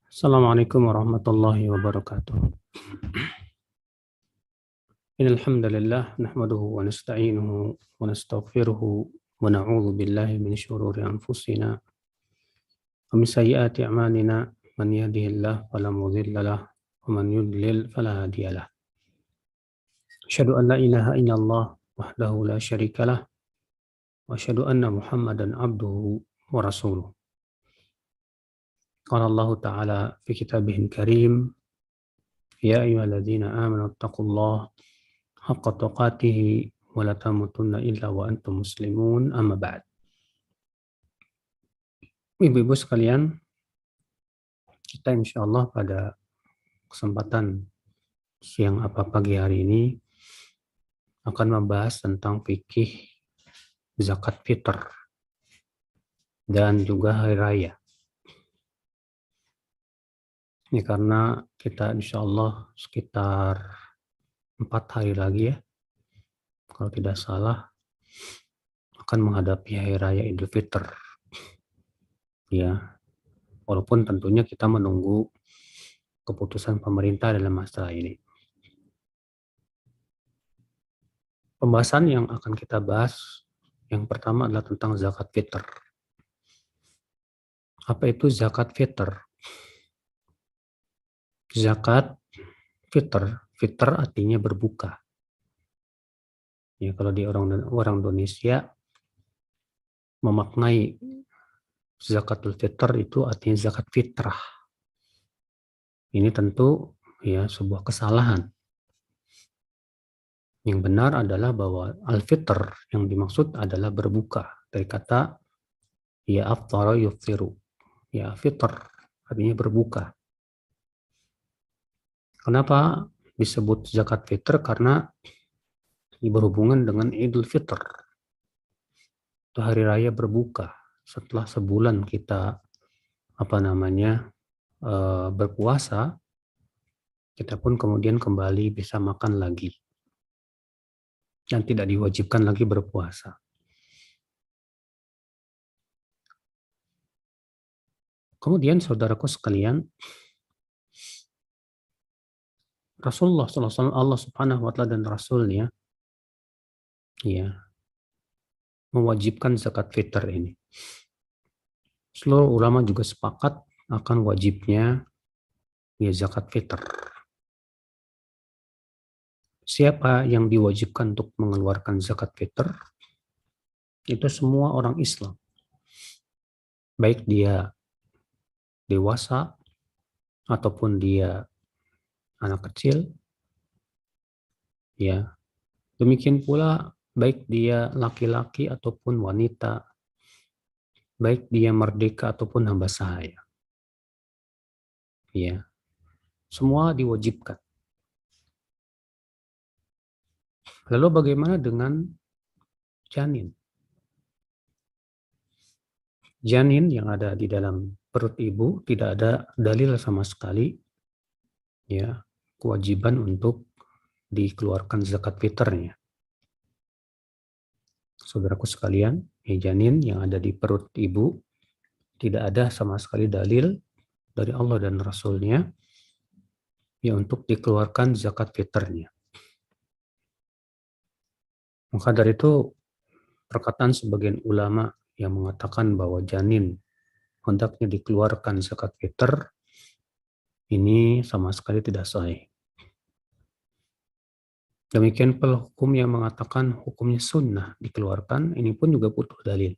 Assalamualaikum warahmatullahi wabarakatuh. Innal hamdalillah nahmaduhu wa nasta'inuhu wa nastaghfiruhu wa na'udzu billahi min shururi anfusina wa min sayyiati a'malina man yahdihillahu fala mudilla lahu wa man yudlil fala hadiya lahu. Asyhadu an la ilaha illallah wahdahu la syarika lah wa asyhadu anna Muhammadan abduhu wa rasuluh. Qala Allah Ta'ala fi kitabihil karim ya ayyuhalladzina amanu taqullaha haqqa tuqatih wa la tamutunna illa wa antum muslimun amma ba'd. Ibu-ibu sekalian, kita insyaallah pada kesempatan siang apa pagi hari ini akan membahas tentang fikih zakat fitr dan juga hari raya. Ini karena kita insyaallah sekitar 4 hari lagi ya, kalau tidak salah, akan menghadapi hari raya Idul Fitr. Ya, walaupun tentunya kita menunggu keputusan pemerintah dalam masalah ini. Pembahasan yang akan kita bahas yang pertama adalah tentang zakat fitr. Apa itu zakat fitr? Zakat fitr artinya berbuka. Ya, kalau di orang Indonesia memaknai zakatul fitr itu artinya zakat fitrah. Ini tentu ya sebuah kesalahan. Yang benar adalah bahwa al-fitr yang dimaksud adalah berbuka, dari kata ya aftara yuftiru. Ya fitr artinya berbuka. Kenapa disebut zakat fitr? Karena berhubungan dengan Idul Fitr. Itu hari raya berbuka. Setelah sebulan kita berpuasa, kita pun kemudian kembali bisa makan lagi. Dan tidak diwajibkan lagi berpuasa. Kemudian saudaraku sekalian, Rasulullah SAW, Allah Subhanahu wa Ta'ala dan Rasulnya ya mewajibkan zakat fitr ini. Seluruh ulama juga sepakat akan wajibnya ya zakat fitr. Siapa yang diwajibkan untuk mengeluarkan zakat fitr? Itu semua orang Islam. Baik dia dewasa ataupun dia anak kecil. Ya. Demikian pula baik dia laki-laki ataupun wanita. Baik dia merdeka ataupun hamba sahaya. Ya. Semua diwajibkan. Lalu bagaimana dengan janin? Janin yang ada di dalam perut ibu tidak ada dalil sama sekali ya kewajiban untuk dikeluarkan zakat fitrnya. Saudaraku sekalian, janin yang ada di perut ibu tidak ada sama sekali dalil dari Allah dan Rasulnya ya untuk dikeluarkan zakat fitrnya. Maka dari itu perkataan sebagian ulama yang mengatakan bahwa janin hendaknya dikeluarkan zakat fitr ini sama sekali tidak sahih. Demikian pula hukum yang mengatakan hukumnya sunnah dikeluarkan, ini pun juga butuh dalil.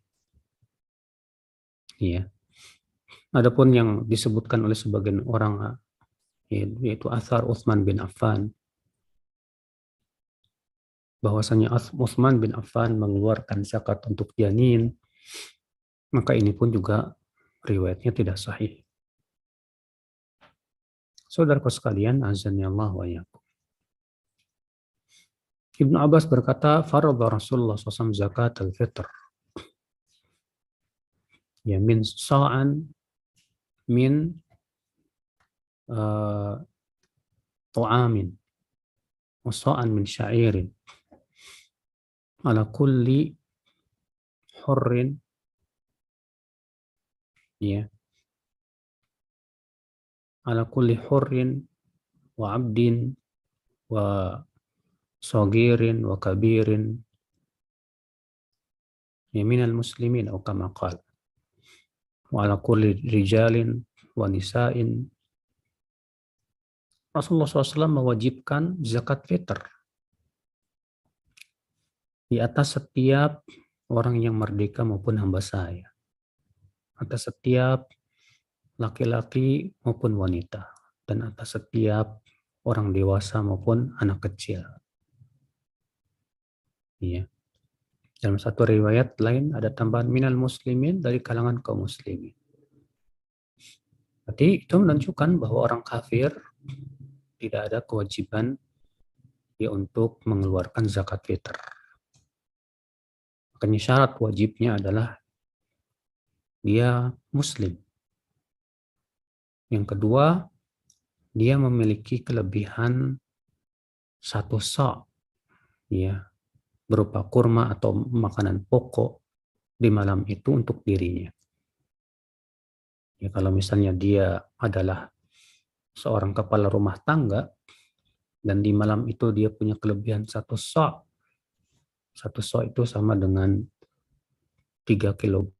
Ya. Adapun yang disebutkan oleh sebagian orang yaitu athar Utsman bin Affan, bahwasanya Utsman bin Affan mengeluarkan zakat untuk janin, maka ini pun juga riwayatnya tidak sahih. Saudaraku sekalian, azan ya Allah wa iyyakum. Ibnu Abbas berkata, farada Rasulullah SAW zakat al-fitr. Ya, min sa'an min ta'amin wa sa'an min sya'irin ala kulli hurrin ya ala kulli hurrin wa abdin wa sagirin wa kabirin minal muslimin atau kama qala wa ala kulli rijalin wa nisa'in. Rasulullah SAW mewajibkan zakat fitr di atas setiap orang yang merdeka maupun hamba sahaya, atas setiap laki-laki maupun wanita, dan atas setiap orang dewasa maupun anak kecil. Iya. Dalam satu riwayat lain ada tambahan minal muslimin, dari kalangan kaum muslimin. Berarti itu menunjukkan bahwa orang kafir tidak ada kewajiban dia untuk mengeluarkan zakat fitr. Makanya syarat wajibnya adalah dia muslim. Yang kedua, dia memiliki kelebihan 1 sa', ya, berupa kurma atau makanan pokok di malam itu untuk dirinya. Ya, kalau misalnya dia adalah seorang kepala rumah tangga dan di malam itu dia punya kelebihan 1 sa'. 1 sa' itu sama dengan 3 kilo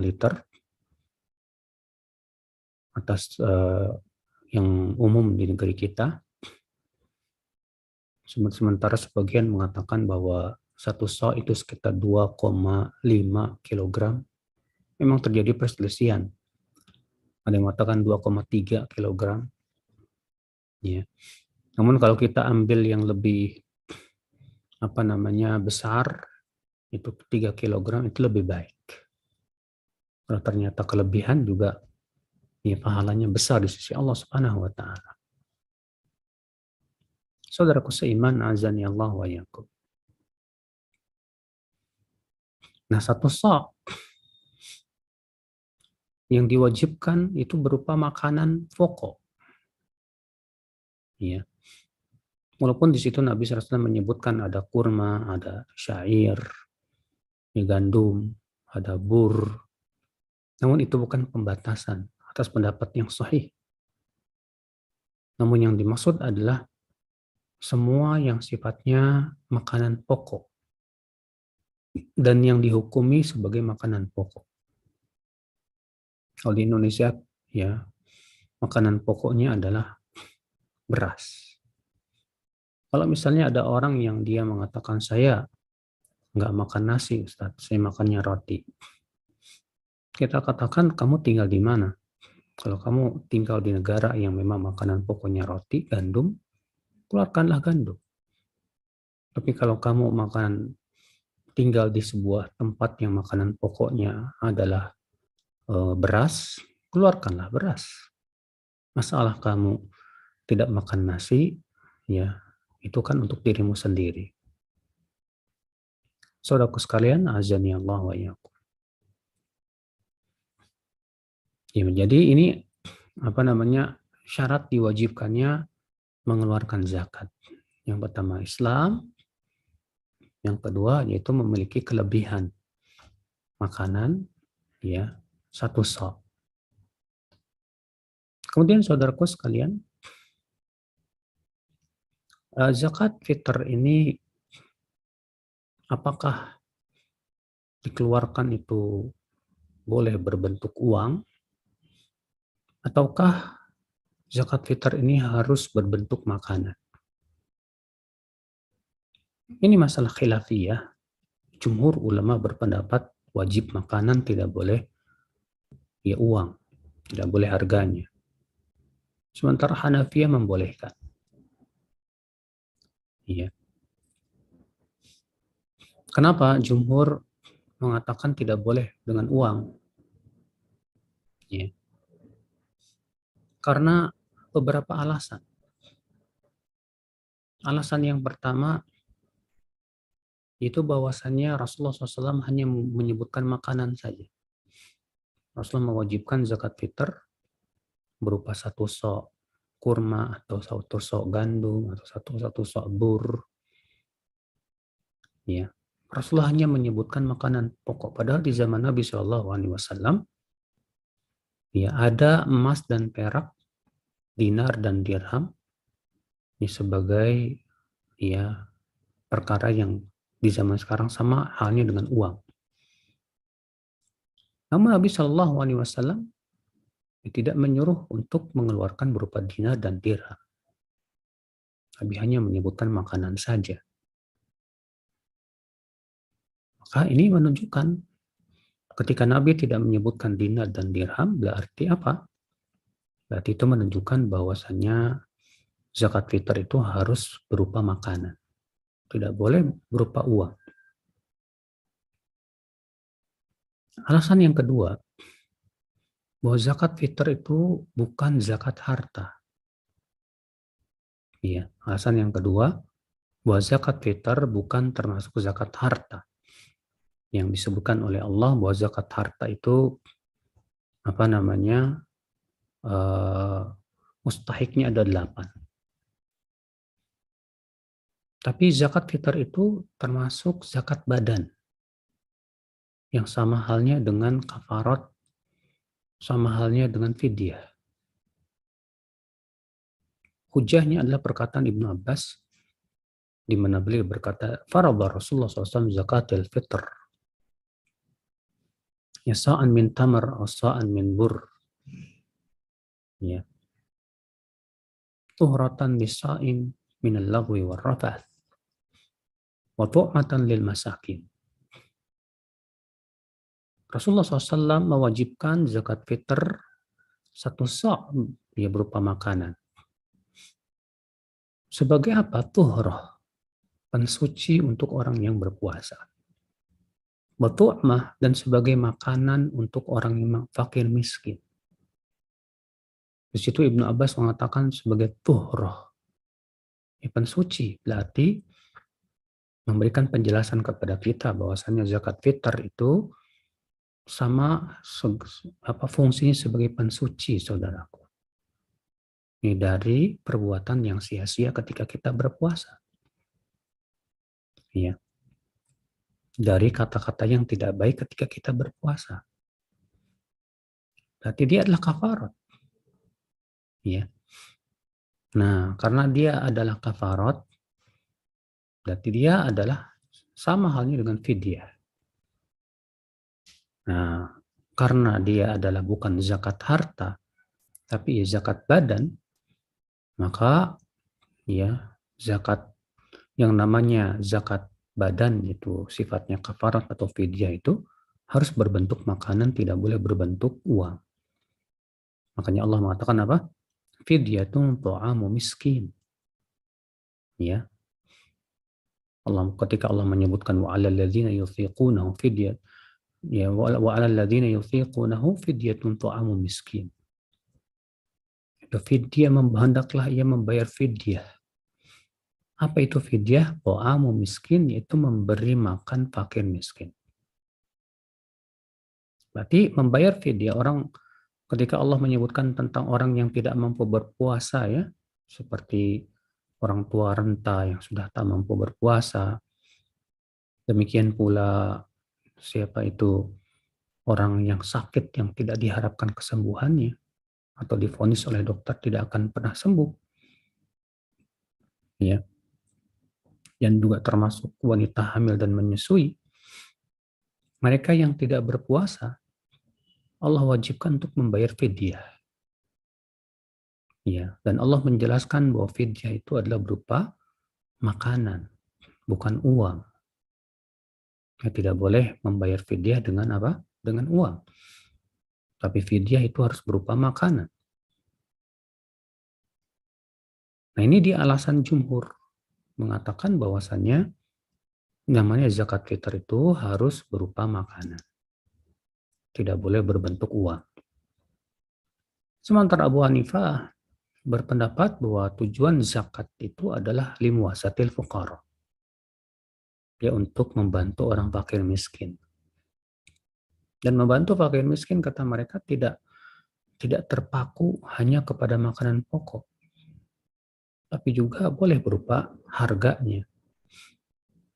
liter atas yang umum di negeri kita. Sementara sebagian mengatakan bahwa 1 sa' itu sekitar 2,5 kilogram. Memang terjadi perselisihan. Ada yang mengatakan 2,3 kilogram. Ya. Namun kalau kita ambil yang lebih besar, itu 3 kilogram itu lebih baik. Kalau ternyata kelebihan juga, ya, pahalanya besar di sisi Allah Subhanahu wa taala. Saudaraku seiman, azani Allah wa iyyakum. Nah, 1 sa' yang diwajibkan itu berupa makanan pokok. Ya. Walaupun di situ Nabi SAW menyebutkan ada kurma, ada syair, gandum, ada bur. Namun itu bukan pembatasan atas pendapat yang sahih. Namun yang dimaksud adalah semua yang sifatnya makanan pokok dan yang dihukumi sebagai makanan pokok. Kalau di Indonesia, ya, makanan pokoknya adalah beras. Kalau misalnya ada orang yang dia mengatakan, saya nggak makan nasi, Ustaz, saya makannya roti. Kita katakan, kamu tinggal di mana? Kalau kamu tinggal di negara yang memang makanan pokoknya roti, gandum, keluarkanlah gandum. Tapi kalau kamu tinggal di sebuah tempat yang makanan pokoknya adalah beras, keluarkanlah beras. Masalah kamu tidak makan nasi, ya, itu kan untuk dirimu sendiri. Saudaraku sekalian, azani Allah wa iyyakum. Ya, jadi ini syarat diwajibkannya mengeluarkan zakat. Yang pertama Islam, yang kedua yaitu memiliki kelebihan makanan, ya, 1 sa'. Kemudian saudaraku sekalian, zakat fitr ini apakah dikeluarkan itu boleh berbentuk uang, ataukah zakat fitr ini harus berbentuk makanan? Ini masalah khilafiyah. Jumhur ulama berpendapat wajib makanan, tidak boleh ya uang, tidak boleh harganya. Sementara Hanafiyah membolehkan. Iya. Kenapa jumhur mengatakan tidak boleh dengan uang? Ya. Karena beberapa alasan. Alasan yang pertama itu bahwasannya Rasulullah SAW hanya menyebutkan makanan saja. Rasulullah mewajibkan zakat fitr berupa 1 sa' kurma atau 1 sa' gandum atau 1 sa' bur. Ya. Rasulullah hanya menyebutkan makanan pokok. Padahal di zaman Nabi Shallallahu Alaihi Wasallam, ya ada emas dan perak, dinar dan dirham, ini sebagai ya perkara yang di zaman sekarang sama halnya dengan uang. Namun Nabi Shallallahu Alaihi Wasallam tidak menyuruh untuk mengeluarkan berupa dinar dan dirham. Nabi hanya menyebutkan makanan saja. Maka ini menunjukkan ketika Nabi tidak menyebutkan dinar dan dirham, berarti apa? Berarti itu menunjukkan bahwasannya zakat fitur itu harus berupa makanan. Tidak boleh berupa uang. Alasan yang kedua, bahwa zakat fitur itu bukan zakat harta. Iya, alasan yang kedua, bahwa zakat fitur bukan termasuk zakat harta. Yang disebutkan oleh Allah bahwa zakat harta itu mustahiknya ada 8. Tapi zakat fitur itu termasuk zakat badan. Yang sama halnya dengan kafarat, sama halnya dengan fidyah. Hujahnya adalah perkataan Ibnu Abbas, di mana beliau berkata, "Faradha Rasulullah SAW zakatul fitr. Ya sa'an min tamar atau sa'an min bur." Ya. Tuhratan lisa'im min al-lagwi wal rafath. Wa tu'matan lil masakin. Rasulullah SAW mewajibkan zakat fitr 1 sa' ya berupa makanan. Sebagai apa? Tuhrah, pensuci untuk orang yang berpuasa. Wa tu'mah, dan sebagai makanan untuk orang yang fakir miskin. Di situ Ibnu Abbas mengatakan sebagai tuhrah, ya pensuci, berarti memberikan penjelasan kepada kita bahwasanya zakat fitr itu sama fungsinya sebagai pensuci, saudaraku. Ini dari perbuatan yang sia-sia ketika kita berpuasa. Ya. Dari kata-kata yang tidak baik ketika kita berpuasa. Berarti dia adalah kafarat. Ya. Nah, karena dia adalah kafarat, berarti dia adalah sama halnya dengan fidyah. Nah, karena dia adalah bukan zakat harta, tapi zakat badan, maka ya zakat yang namanya zakat badan itu sifatnya kafarat atau fidyah itu harus berbentuk makanan, tidak boleh berbentuk uang. Makanya Allah mengatakan apa? Fidyatun ta'amu miskin. Ya. Ketika Allah menyebutkan wa 'alal ladzina yuthiqunahu fidyah, ya wa 'alal ladzina yuthiqunahu fidyatun ta'amu miskin. Fidyah, hendaklah ia membayar fidyah. Apa itu fidyah? Ta'amu miskin, yaitu memberi makan fakir miskin. Berarti membayar fidyah, orang ketika Allah menyebutkan tentang orang yang tidak mampu berpuasa, ya, seperti orang tua renta yang sudah tak mampu berpuasa, demikian pula siapa itu orang yang sakit yang tidak diharapkan kesembuhannya atau divonis oleh dokter tidak akan pernah sembuh, ya, dan juga termasuk wanita hamil dan menyusui. Mereka yang tidak berpuasa, Allah wajibkan untuk membayar fidyah. Ya, dan Allah menjelaskan bahwa fidyah itu adalah berupa makanan, bukan uang. Ya, tidak boleh membayar fidyah dengan apa? Dengan uang. Tapi fidyah itu harus berupa makanan. Nah, ini dia alasan jumhur mengatakan bahwasannya namanya zakat fitr itu harus berupa makanan. Tidak boleh berbentuk uang. Sementara Abu Hanifah berpendapat bahwa tujuan zakat itu adalah limuasatil fuqara. Ya, untuk membantu orang fakir miskin. Dan membantu fakir miskin, kata mereka, tidak terpaku hanya kepada makanan pokok, tapi juga boleh berupa harganya.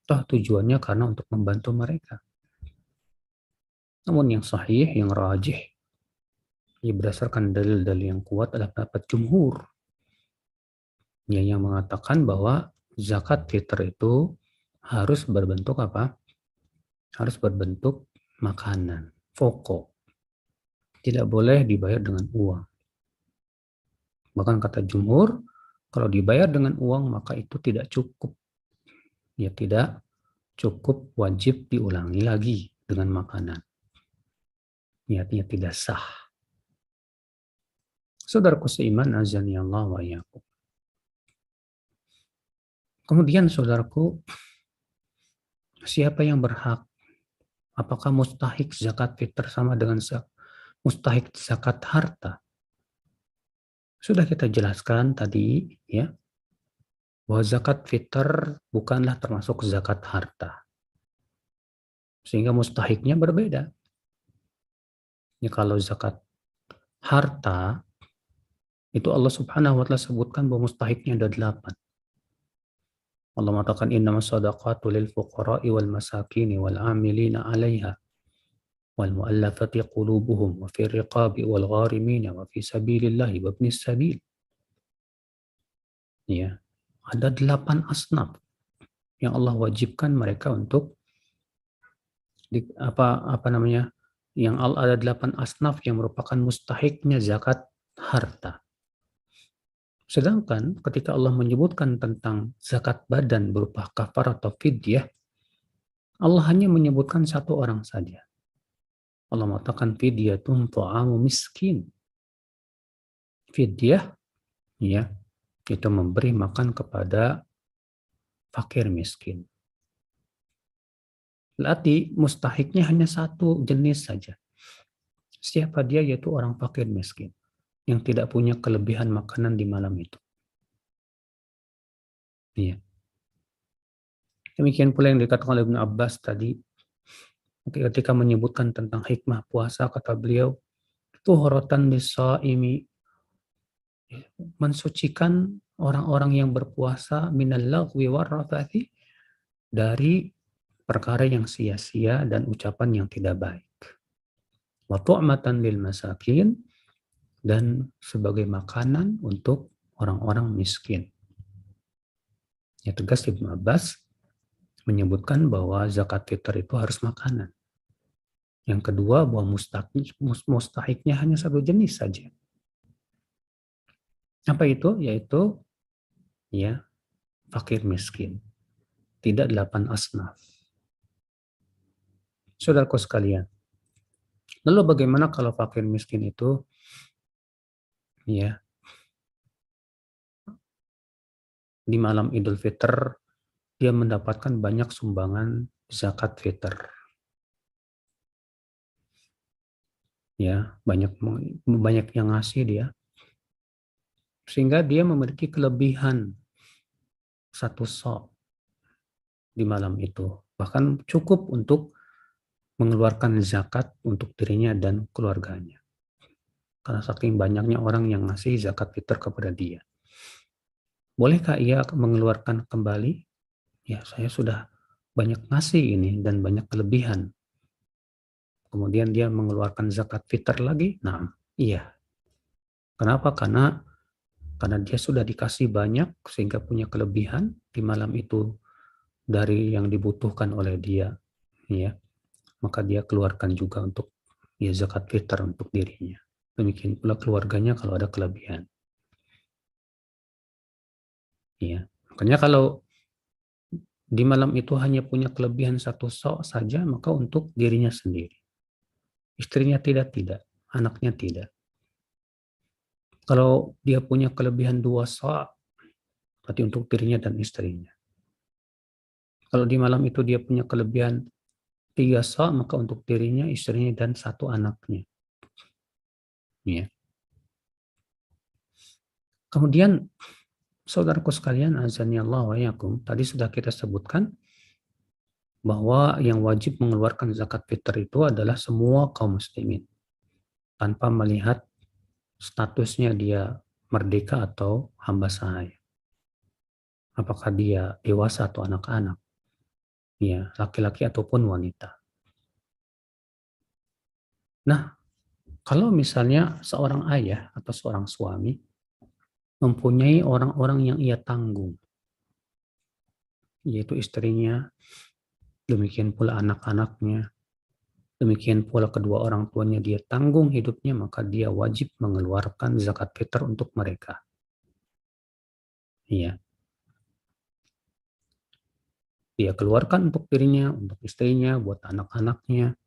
Toh tujuannya karena untuk membantu mereka. Namun yang sahih, yang rajih, ya berdasarkan dalil-dalil yang kuat adalah pendapat jumhur, ya, yang mengatakan bahwa zakat fitr itu harus berbentuk apa? Harus berbentuk makanan, pokok. Tidak boleh dibayar dengan uang. Bahkan kata jumhur, kalau dibayar dengan uang maka itu tidak cukup. Ya tidak cukup, wajib diulangi lagi dengan makanan. Niatnya tidak sah. Saudaraku seiman, azani Allah wa iyyakum. Kemudian saudaraku, siapa yang berhak? Apakah mustahik zakat fitr sama dengan mustahik zakat harta? Sudah kita jelaskan tadi, ya, bahwa zakat fitr bukanlah termasuk zakat harta. Sehingga mustahiknya berbeda. Ya, kalau zakat harta, itu Allah Subhanahu wa Ta'ala sebutkan bahwa mustahiknya ada 8. Allah mengatakan innamas shadaqatu lil fuqara'i wal masakini wal 'amilina 'alaiha wal mu'allafati qulubuhum wa fir riqabi wal gharimina wa fi sabilillahi wa ibnis sabil. Ya, ada 8 asnaf yang Allah wajibkan mereka untuk apa namanya? Yang ada 8 asnaf yang merupakan mustahiknya zakat harta. Sedangkan ketika Allah menyebutkan tentang zakat badan berupa kafar atau fidyah, Allah hanya menyebutkan satu orang saja. Allah mengatakan fidyatun ta'amu miskin. Fidyah, ya, itu memberi makan kepada fakir miskin. Berarti mustahiknya hanya satu jenis saja. Siapa dia? Yaitu orang fakir miskin yang tidak punya kelebihan makanan di malam itu. Iya. Demikian pula yang dikatakan oleh Ibnu Abbas tadi, ketika menyebutkan tentang hikmah puasa, kata beliau, tuhuratan lisaimi, mensucikan orang-orang yang berpuasa minal lagwi warrafathi, dari perkara yang sia-sia dan ucapan yang tidak baik. Wa tu'matan lil masakin, dan sebagai makanan untuk orang-orang miskin. Ya, tegas Ibnu Abbas menyebutkan bahwa zakat fitr itu harus makanan. Yang kedua, bahwa mustahiknya hanya satu jenis saja. Apa itu? Yaitu, ya, fakir miskin. Tidak 8 asnaf. Saudaraku sekalian, lalu bagaimana kalau fakir miskin itu, ya, di malam Idul Fitr dia mendapatkan banyak sumbangan zakat fitr, ya, banyak yang ngasih dia, sehingga dia memiliki kelebihan satu sok di malam itu, bahkan cukup untuk mengeluarkan zakat untuk dirinya dan keluarganya, karena saking banyaknya orang yang ngasih zakat fitr kepada dia. Bolehkah ia mengeluarkan kembali? Ya, saya sudah banyak ngasih ini dan banyak kelebihan. Kemudian dia mengeluarkan zakat fitr lagi? Nah, iya. Kenapa? Karena dia sudah dikasih banyak sehingga punya kelebihan di malam itu dari yang dibutuhkan oleh dia, ya. Maka dia keluarkan juga untuk, ya, zakat fitr untuk dirinya. Demikian pula keluarganya kalau ada kelebihan. Ya. Makanya kalau di malam itu hanya punya kelebihan satu sok saja, maka untuk dirinya sendiri. Istrinya tidak, anaknya tidak. Kalau dia punya kelebihan 2 sok, berarti untuk dirinya dan istrinya. Kalau di malam itu dia punya kelebihan 3 sok, maka untuk dirinya, istrinya, dan 1 anaknya. Ya. Kemudian, saudaraku sekalian, azani Allah wa yakum, tadi sudah kita sebutkan bahwa yang wajib mengeluarkan zakat fitr itu adalah semua kaum muslimin, tanpa melihat statusnya dia merdeka atau hamba sahaya. Apakah dia dewasa atau anak-anak. ya, laki-laki ataupun wanita. Nah, kalau misalnya seorang ayah atau seorang suami mempunyai orang-orang yang ia tanggung, yaitu istrinya, demikian pula anak-anaknya, demikian pula kedua orang tuanya dia tanggung hidupnya, maka dia wajib mengeluarkan zakat fitrah untuk mereka. Iya, dia keluarkan untuk dirinya, untuk istrinya, buat anak-anaknya.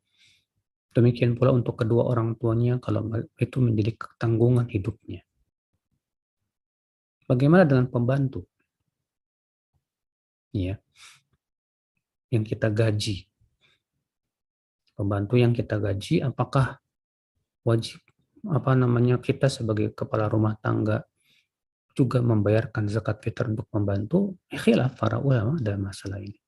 Demikian pula untuk kedua orang tuanya kalau itu menjadi ketanggungan hidupnya. Bagaimana dengan pembantu? Ya, yang kita gaji. Pembantu yang kita gaji, apakah wajib kita sebagai kepala rumah tangga juga membayarkan zakat fitrah untuk pembantu? Khilaf para ulama dalam masalah ini.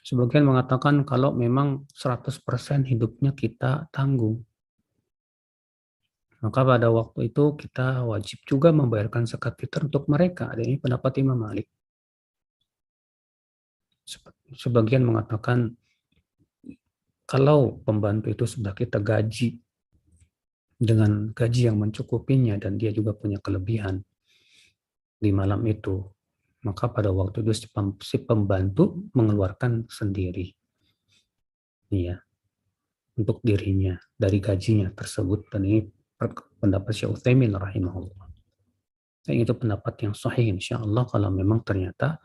Sebagian mengatakan kalau memang 100% hidupnya kita tanggung, maka pada waktu itu kita wajib juga membayarkan zakat fitrah untuk mereka. Ada ini pendapat Imam Malik. Sebagian mengatakan kalau pembantu itu sudah kita gaji dengan gaji yang mencukupinya dan dia juga punya kelebihan di malam itu, maka pada waktu itu si pembantu mengeluarkan sendiri, iya, untuk dirinya dari gajinya tersebut. Dan ini pendapat Syekh Utsaimin rahimahullah. Dan itu pendapat yang sahih insya Allah kalau memang ternyata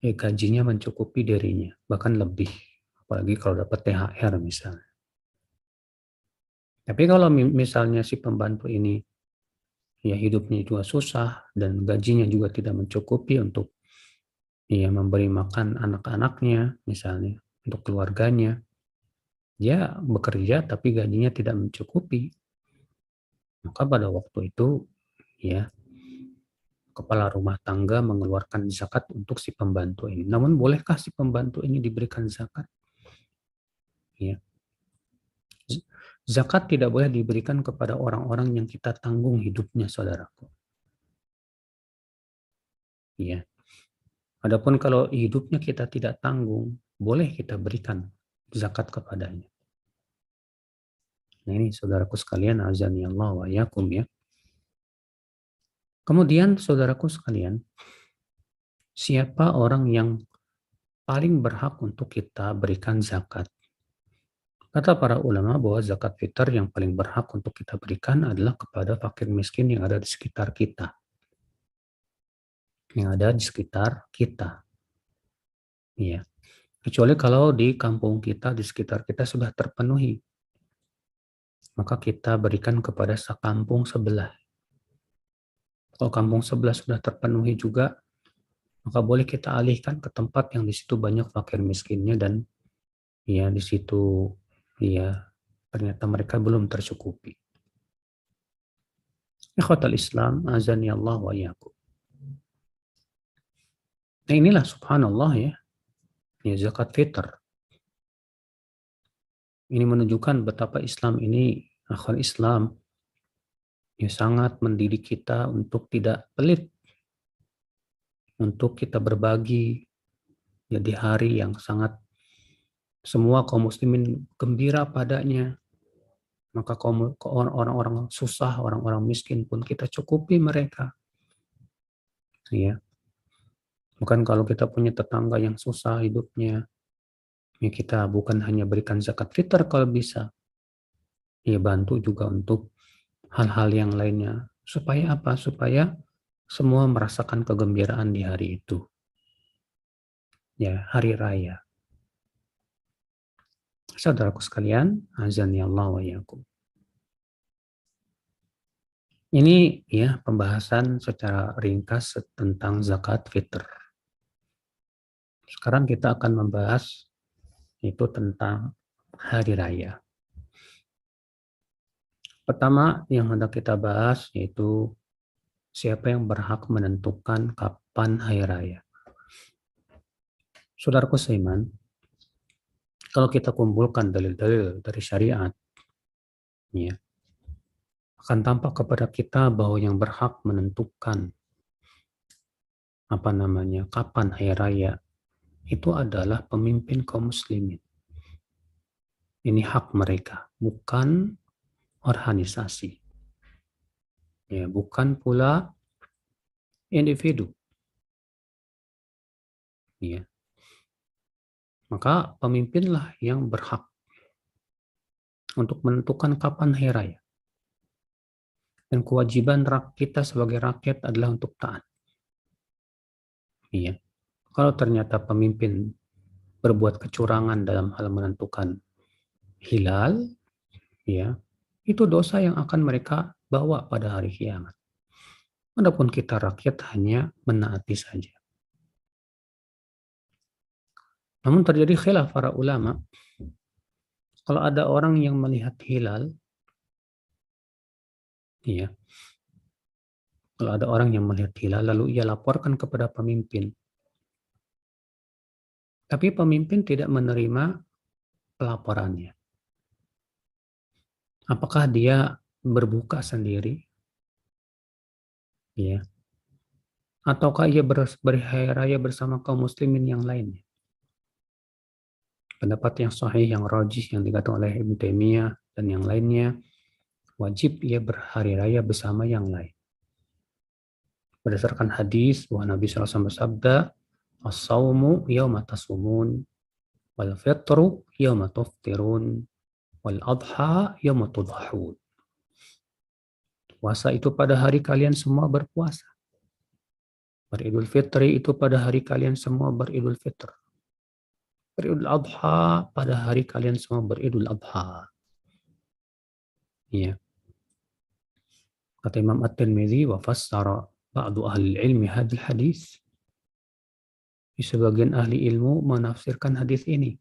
gajinya mencukupi dirinya, bahkan lebih, apalagi kalau dapat THR misalnya. Tapi kalau misalnya si pembantu ini ya hidupnya juga susah dan gajinya juga tidak mencukupi untuk ya memberi makan anak-anaknya misalnya, untuk keluarganya, dia bekerja tapi gajinya tidak mencukupi, maka pada waktu itu ya kepala rumah tangga mengeluarkan zakat untuk si pembantu ini. Namun bolehkah si pembantu ini diberikan zakat? Ya. Zakat tidak boleh diberikan kepada orang-orang yang kita tanggung hidupnya, saudaraku. Ya. Adapun kalau hidupnya kita tidak tanggung, boleh kita berikan zakat kepadanya. Nah ini saudaraku sekalian, azani Allah wa yakum ya. Kemudian saudaraku sekalian, siapa orang yang paling berhak untuk kita berikan zakat? Kata para ulama bahwa zakat fitrah yang paling berhak untuk kita berikan adalah kepada fakir miskin yang ada di sekitar kita. Yang ada di sekitar kita. Iya. Kecuali kalau di kampung kita, di sekitar kita sudah terpenuhi, maka kita berikan kepada sekampung sebelah. Kalau kampung sebelah sudah terpenuhi juga, maka boleh kita alihkan ke tempat yang di situ banyak fakir miskinnya dan ya di situ ya ternyata mereka belum tercukupi. Ikhwatal Islam, azani Allah wa iyyakum. Nah inilah subhanallah ya zakat fitr. Ini menunjukkan betapa Islam ini, akhwat Islam, ya sangat mendidik kita untuk tidak pelit, untuk kita berbagi ya di hari yang sangat semua kaum muslimin gembira padanya. Maka orang-orang susah, orang-orang miskin pun kita cukupi mereka. Ya. Bukan kalau kita punya tetangga yang susah hidupnya, ya kita bukan hanya berikan zakat fitr kalau bisa. Ya bantu juga untuk hal-hal yang lainnya. Supaya apa? Supaya semua merasakan kegembiraan di hari itu. Ya, hari raya. Saudaraku sekalian, azani Allah wa yakum. Ini ya pembahasan secara ringkas tentang zakat fitr. Sekarang kita akan membahas itu tentang hari raya. Pertama yang hendak kita bahas yaitu siapa yang berhak menentukan kapan hari raya. Saudaraku seiman, kalau kita kumpulkan dalil-dalil dari syariat, ya, akan tampak kepada kita bahwa yang berhak menentukan kapan hari raya itu adalah pemimpin kaum muslimin. Ini hak mereka, bukan organisasi. Ya, bukan pula individu. Ya. Maka pemimpinlah yang berhak untuk menentukan kapan hari raya. Dan kewajiban kita sebagai rakyat adalah untuk taat. Iya. Kalau ternyata pemimpin berbuat kecurangan dalam hal menentukan hilal, ya, itu dosa yang akan mereka bawa pada hari kiamat. Adapun kita rakyat hanya menaati saja. Namun terjadi khilaf para ulama. Kalau ada orang yang melihat hilal, ya, kalau ada orang yang melihat hilal lalu ia laporkan kepada pemimpin, tapi pemimpin tidak menerima pelaporannya. Apakah dia berbuka sendiri? Ya. Ataukah ia berhari raya bersama kaum muslimin yang lainnya? Pendapat yang sahih, yang rajih, yang dikatakan oleh Ibnu Taimiyah dan yang lainnya, wajib ia berhari raya bersama yang lain. Berdasarkan hadis bahwa Nabi SAW bersabda, as-sawmu yawma tasumun, wal fitru yawma tuftirun, wal adha yawma tudhahun. Puasa itu pada hari kalian semua berpuasa. Beridul fitri itu pada hari kalian semua beridul fitr. Beridul adha pada hari kalian semua beridul adha. Ya. Kata Imam At-Tirmidzi, wa fassara ba'du ahli ilmi hadis hadis. Sebagian ahli ilmu menafsirkan hadis ini.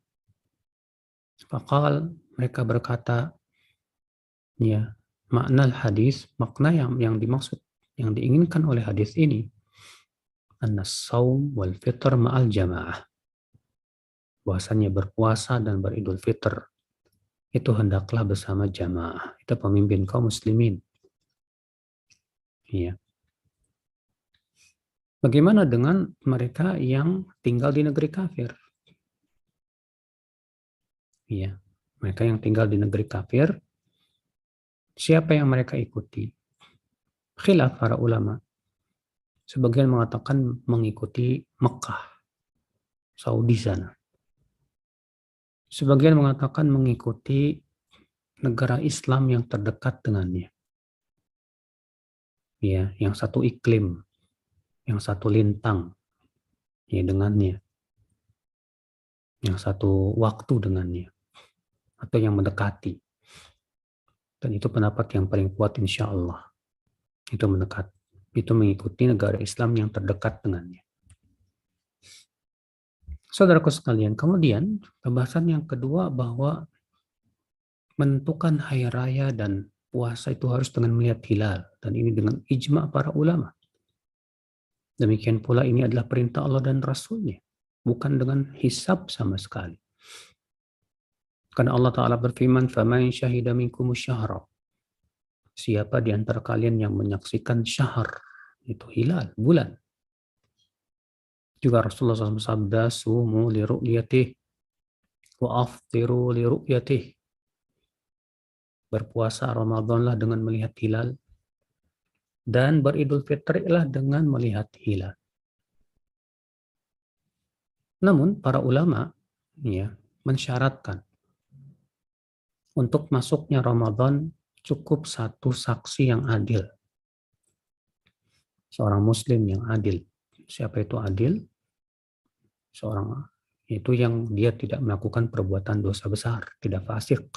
Faqal, mereka berkata, ya, makna hadis, makna yang dimaksud, yang diinginkan oleh hadis ini, an-saum wal fitr ma'al jamaah. Bahwasanya berpuasa dan beridul fitr itu hendaklah bersama jamaah. Itu pemimpin kaum muslimin. Ya. Bagaimana dengan mereka yang tinggal di negeri kafir? Ya, mereka yang tinggal di negeri kafir, siapa yang mereka ikuti? Khilaf para ulama. Sebagian mengatakan mengikuti Mekah, Saudi sana. Sebagian mengatakan mengikuti negara Islam yang terdekat dengannya. Ya, yang satu iklim, yang satu lintang ya dengannya. Yang satu waktu dengannya atau yang mendekati. Dan itu pendapat yang paling kuat insya Allah. Itu mendekat. Itu mengikuti negara Islam yang terdekat dengannya. Saudaraku sekalian, kemudian pembahasan yang kedua bahwa menentukan hari raya dan puasa itu harus dengan melihat hilal. Dan ini dengan ijma' para ulama. Demikian pula ini adalah perintah Allah dan Rasulnya. Bukan dengan hisab sama sekali. Karena Allah Ta'ala berfirman, فَمَنْ شَهِدَ مِنْكُمُ الشَّهْرَ. Siapa di antara kalian yang menyaksikan syahr, itu hilal, bulan. Juga Rasulullah SAW sabda, sumu li ru'yatih, wa aftiru li ru'yatih. Berpuasa Ramadanlah dengan melihat hilal, dan beridul fitrilah dengan melihat hilal. Namun para ulama ya, mensyaratkan untuk masuknya Ramadan cukup satu saksi yang adil. Seorang muslim yang adil. Siapa itu adil? Seorang itu yang dia tidak melakukan perbuatan dosa besar, tidak fasik,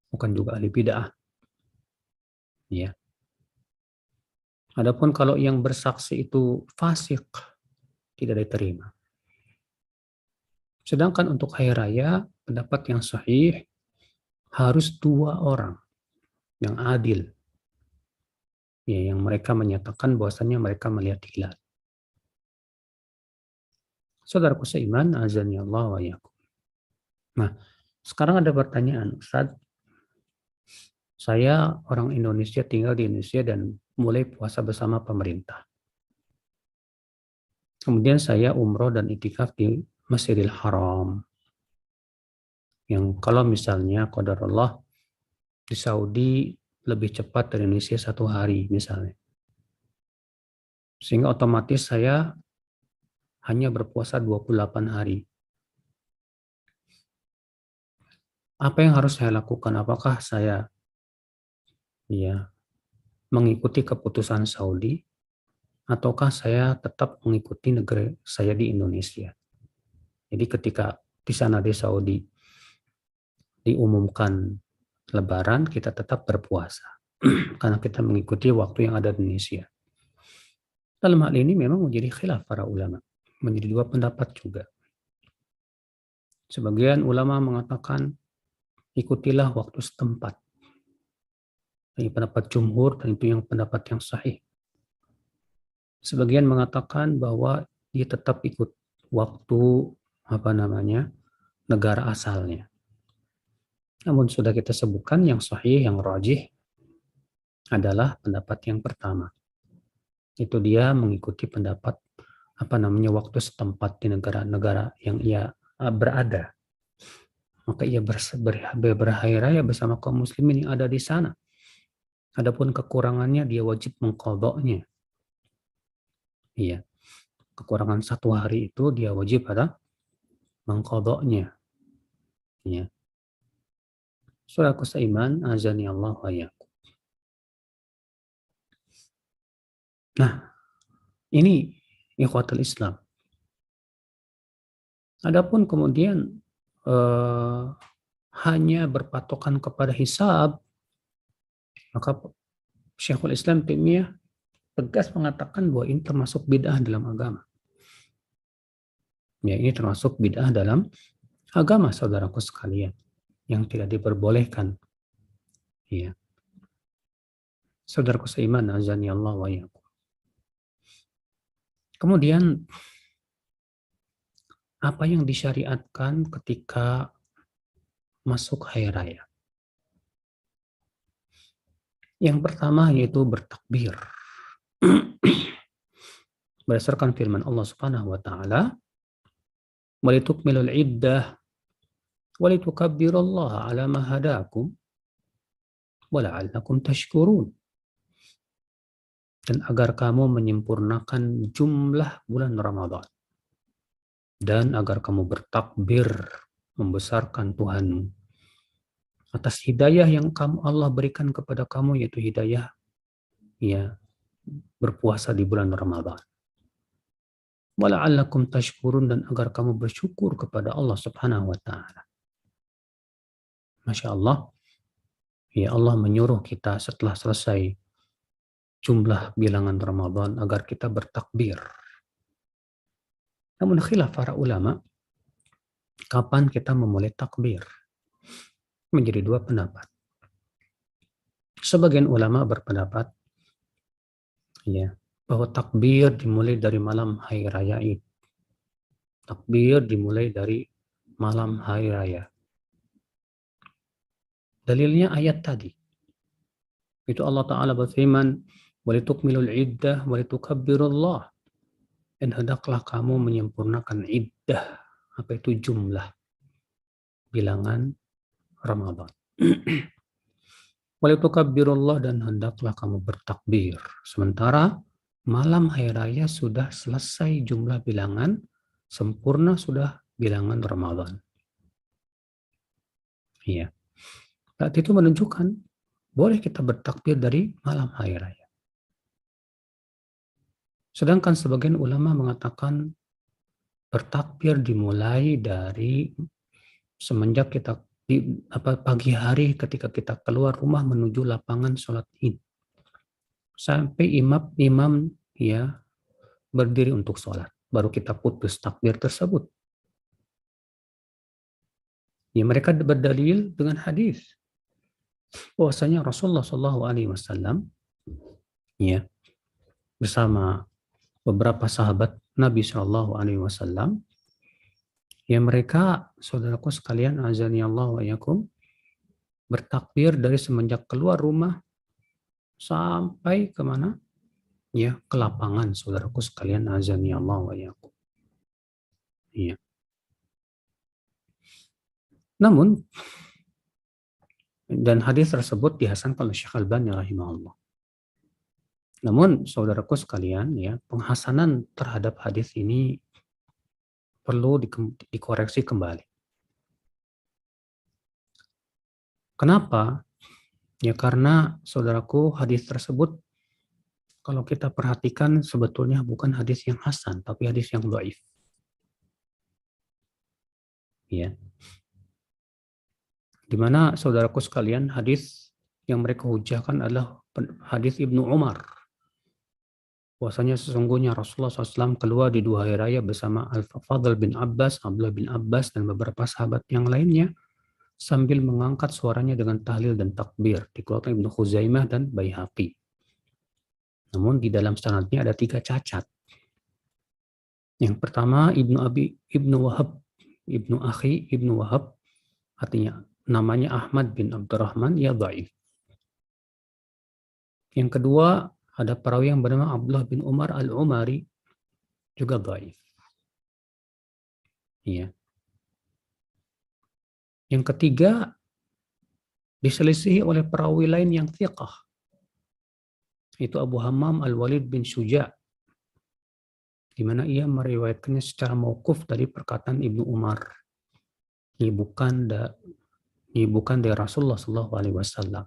bukan juga ahli bid'ah. Ya. Adapun kalau yang bersaksi itu fasik, tidak diterima. Sedangkan untuk hari raya, pendapat yang sahih harus 2 orang yang adil. Ya, yang mereka menyatakan bahwasannya mereka melihat hilal. Saudaraku seiman, azani Allah wa yakum. Nah, sekarang ada pertanyaan, Ustaz. Saya orang Indonesia, tinggal di Indonesia dan mulai puasa bersama pemerintah. Kemudian saya umroh dan itikaf di Masjidil Haram. Yang kalau misalnya qadarullah di Saudi lebih cepat dari Indonesia 1 hari misalnya. Sehingga otomatis saya hanya berpuasa 28 hari. Apa yang harus saya lakukan? Apakah saya mengikuti keputusan Saudi ataukah saya tetap mengikuti negara saya di Indonesia? Jadi ketika di sana di Saudi diumumkan Lebaran, kita tetap berpuasa karena kita mengikuti waktu yang ada di Indonesia. Dalam hal ini memang menjadi khilaf para ulama, menjadi dua pendapat juga. Sebagian ulama mengatakan ikutilah waktu setempat. Ini pendapat jumhur dan itu yang pendapat yang sahih. Sebagian mengatakan bahwa dia tetap ikut waktu negara asalnya. Namun sudah kita sebutkan yang sahih, yang rajih adalah pendapat yang pertama. Itu dia mengikuti pendapat waktu setempat di negara-negara yang ia berada. Maka ia berhari raya bersama kaum muslimin yang ada di sana. Adapun kekurangannya dia wajib mengqadha'nya. Iya. Kekurangan 1 hari itu dia wajib mengqadha'nya. Iya. Saudaraku seiman, azani Allah wa iyyakum. Nah, ini ikhwatul Islam. Adapun kemudian hanya berpatokan kepada hisab, maka Syekhul Islam Taimiyah tegas mengatakan bahwa ini termasuk bid'ah dalam agama. Ya, ini termasuk bid'ah dalam agama, saudaraku sekalian, yang tidak diperbolehkan. Ya. Saudaraku seiman, azani Allah wa iyyakum. Kemudian apa yang disyariatkan ketika masuk hari raya? Yang pertama yaitu bertakbir. Berdasarkan firman Allah Subhanahu wa taala, "Walitukmilul iddah walitukabbirullaha 'ala ma hadakum wa la'allakum tashkurun." Dan agar kamu menyempurnakan jumlah bulan Ramadan. Dan agar kamu bertakbir membesarkan Tuhanmu atas hidayah yang Allah berikan kepada kamu, yaitu hidayah berpuasa di bulan Ramadan. Wala'allakum tashkurun, dan agar kamu bersyukur kepada Allah Subhanahu wa taala. Masya Allah, ya Allah menyuruh kita setelah selesai jumlah bilangan Ramadan agar kita bertakbir. Namun khilaf para ulama, kapan kita memulai takbir? Menjadi dua pendapat. Sebagian ulama berpendapat bahwa takbir dimulai dari malam hari raya Id. Takbir dimulai dari malam hari raya. Dalilnya ayat tadi. Itu Allah Ta'ala berfirman, "Walitukmilul iddah walitukabbirullah." Dan hendaklah kamu menyempurnakan iddah. Apa itu jumlah bilangan Ramadan. Walitukabbirullah, dan hendaklah kamu bertakbir. Sementara malam hari raya sudah selesai jumlah bilangan, sempurna sudah bilangan Ramadan. Iya. Berarti itu menunjukkan boleh kita bertakbir dari malam hari raya. Sedangkan sebagian ulama mengatakan bertakbir dimulai dari semenjak kita pagi hari ketika kita keluar rumah menuju lapangan sholat Id. Sampai imam berdiri untuk sholat. Baru kita putus takbir tersebut. Ya, mereka berdalil dengan hadis bahwasanya Rasulullah SAW bersama beberapa sahabat Nabi SAW, mereka, saudaraku sekalian, azani Allah wa iyyakum, bertakbir dari semenjak keluar rumah sampai kemana? Ke lapangan, saudaraku sekalian, azani Allah wa iyyakum. Iya. Namun, dan hadis tersebut dihasankan oleh Syekh Albani rahimahullah. Namun, saudaraku sekalian, ya, penghasanan terhadap hadis ini perlu dikoreksi kembali. Kenapa? Ya karena saudaraku hadis tersebut kalau kita perhatikan sebetulnya bukan hadis yang hasan, tapi hadis yang dhaif. Ya. Di mana saudaraku sekalian hadis yang mereka hujahkan adalah hadis Ibnu Umar. Bahwasanya sesungguhnya Rasulullah SAW keluar di 2 hari raya bersama Al-Fadl bin Abbas, Abdullah bin Abbas, dan beberapa sahabat yang lainnya sambil mengangkat suaranya dengan tahlil dan takbir, dikeluarkan Ibnu Khuzaimah dan Baihaqi. Namun di dalam sanadnya ada 3 cacat. Yang pertama Ibnu Wahab, Ibnu Wahab, artinya namanya Ahmad bin Abdurrahman, ya dhaif. Yang kedua ada perawi yang bernama Abdullah bin Umar al-Umari, juga dhaif. Ya. Yang ketiga diselisihi oleh perawi lain yang thiqah, itu Abu Hammam al-Walid bin Syuja', di mana ia meriwayatkannya secara mauquf dari perkataan Ibnu Umar. Ini bukan dari Rasulullah SAW.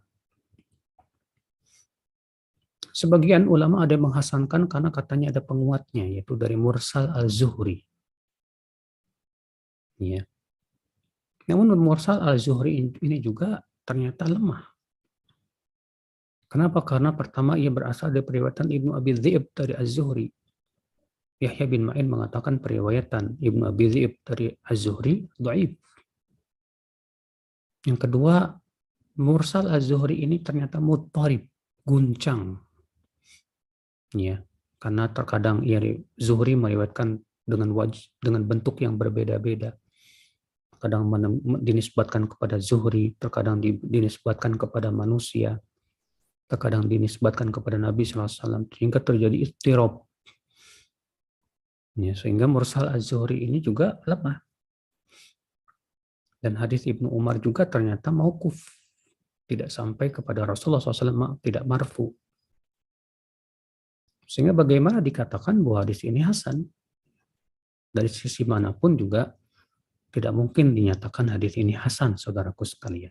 Sebagian ulama ada yang menghasankan karena katanya ada penguatnya, yaitu dari Mursal al-Zuhri. Ya. Namun Mursal al-Zuhri ini juga ternyata lemah. Kenapa? Karena pertama ia berasal dari periwayatan Ibnu Abi Dhi'b dari Az-Zuhri. Yahya bin Ma'in mengatakan periwayatan Ibnu Abi Dhi'b dari Az-Zuhri dhaif. Yang kedua, Mursal Az-Zuhri ini ternyata muttarib, guncang. Ya, karena terkadang Zuhri meriwayatkan dengan bentuk yang berbeda-beda. Kadang dinisbatkan kepada Zuhri, terkadang dinisbatkan kepada manusia, terkadang dinisbatkan kepada Nabi SAW, sehingga terjadi istirab. Ya, sehingga Mursal Az-Zuhri ini juga lemah. Dan hadis Ibnu Umar juga ternyata mauquf, tidak sampai kepada Rasulullah SAW, tidak marfu. Sehingga bagaimana dikatakan bahwa hadis ini hasan? Dari sisi manapun juga tidak mungkin dinyatakan hadis ini hasan, saudaraku sekalian.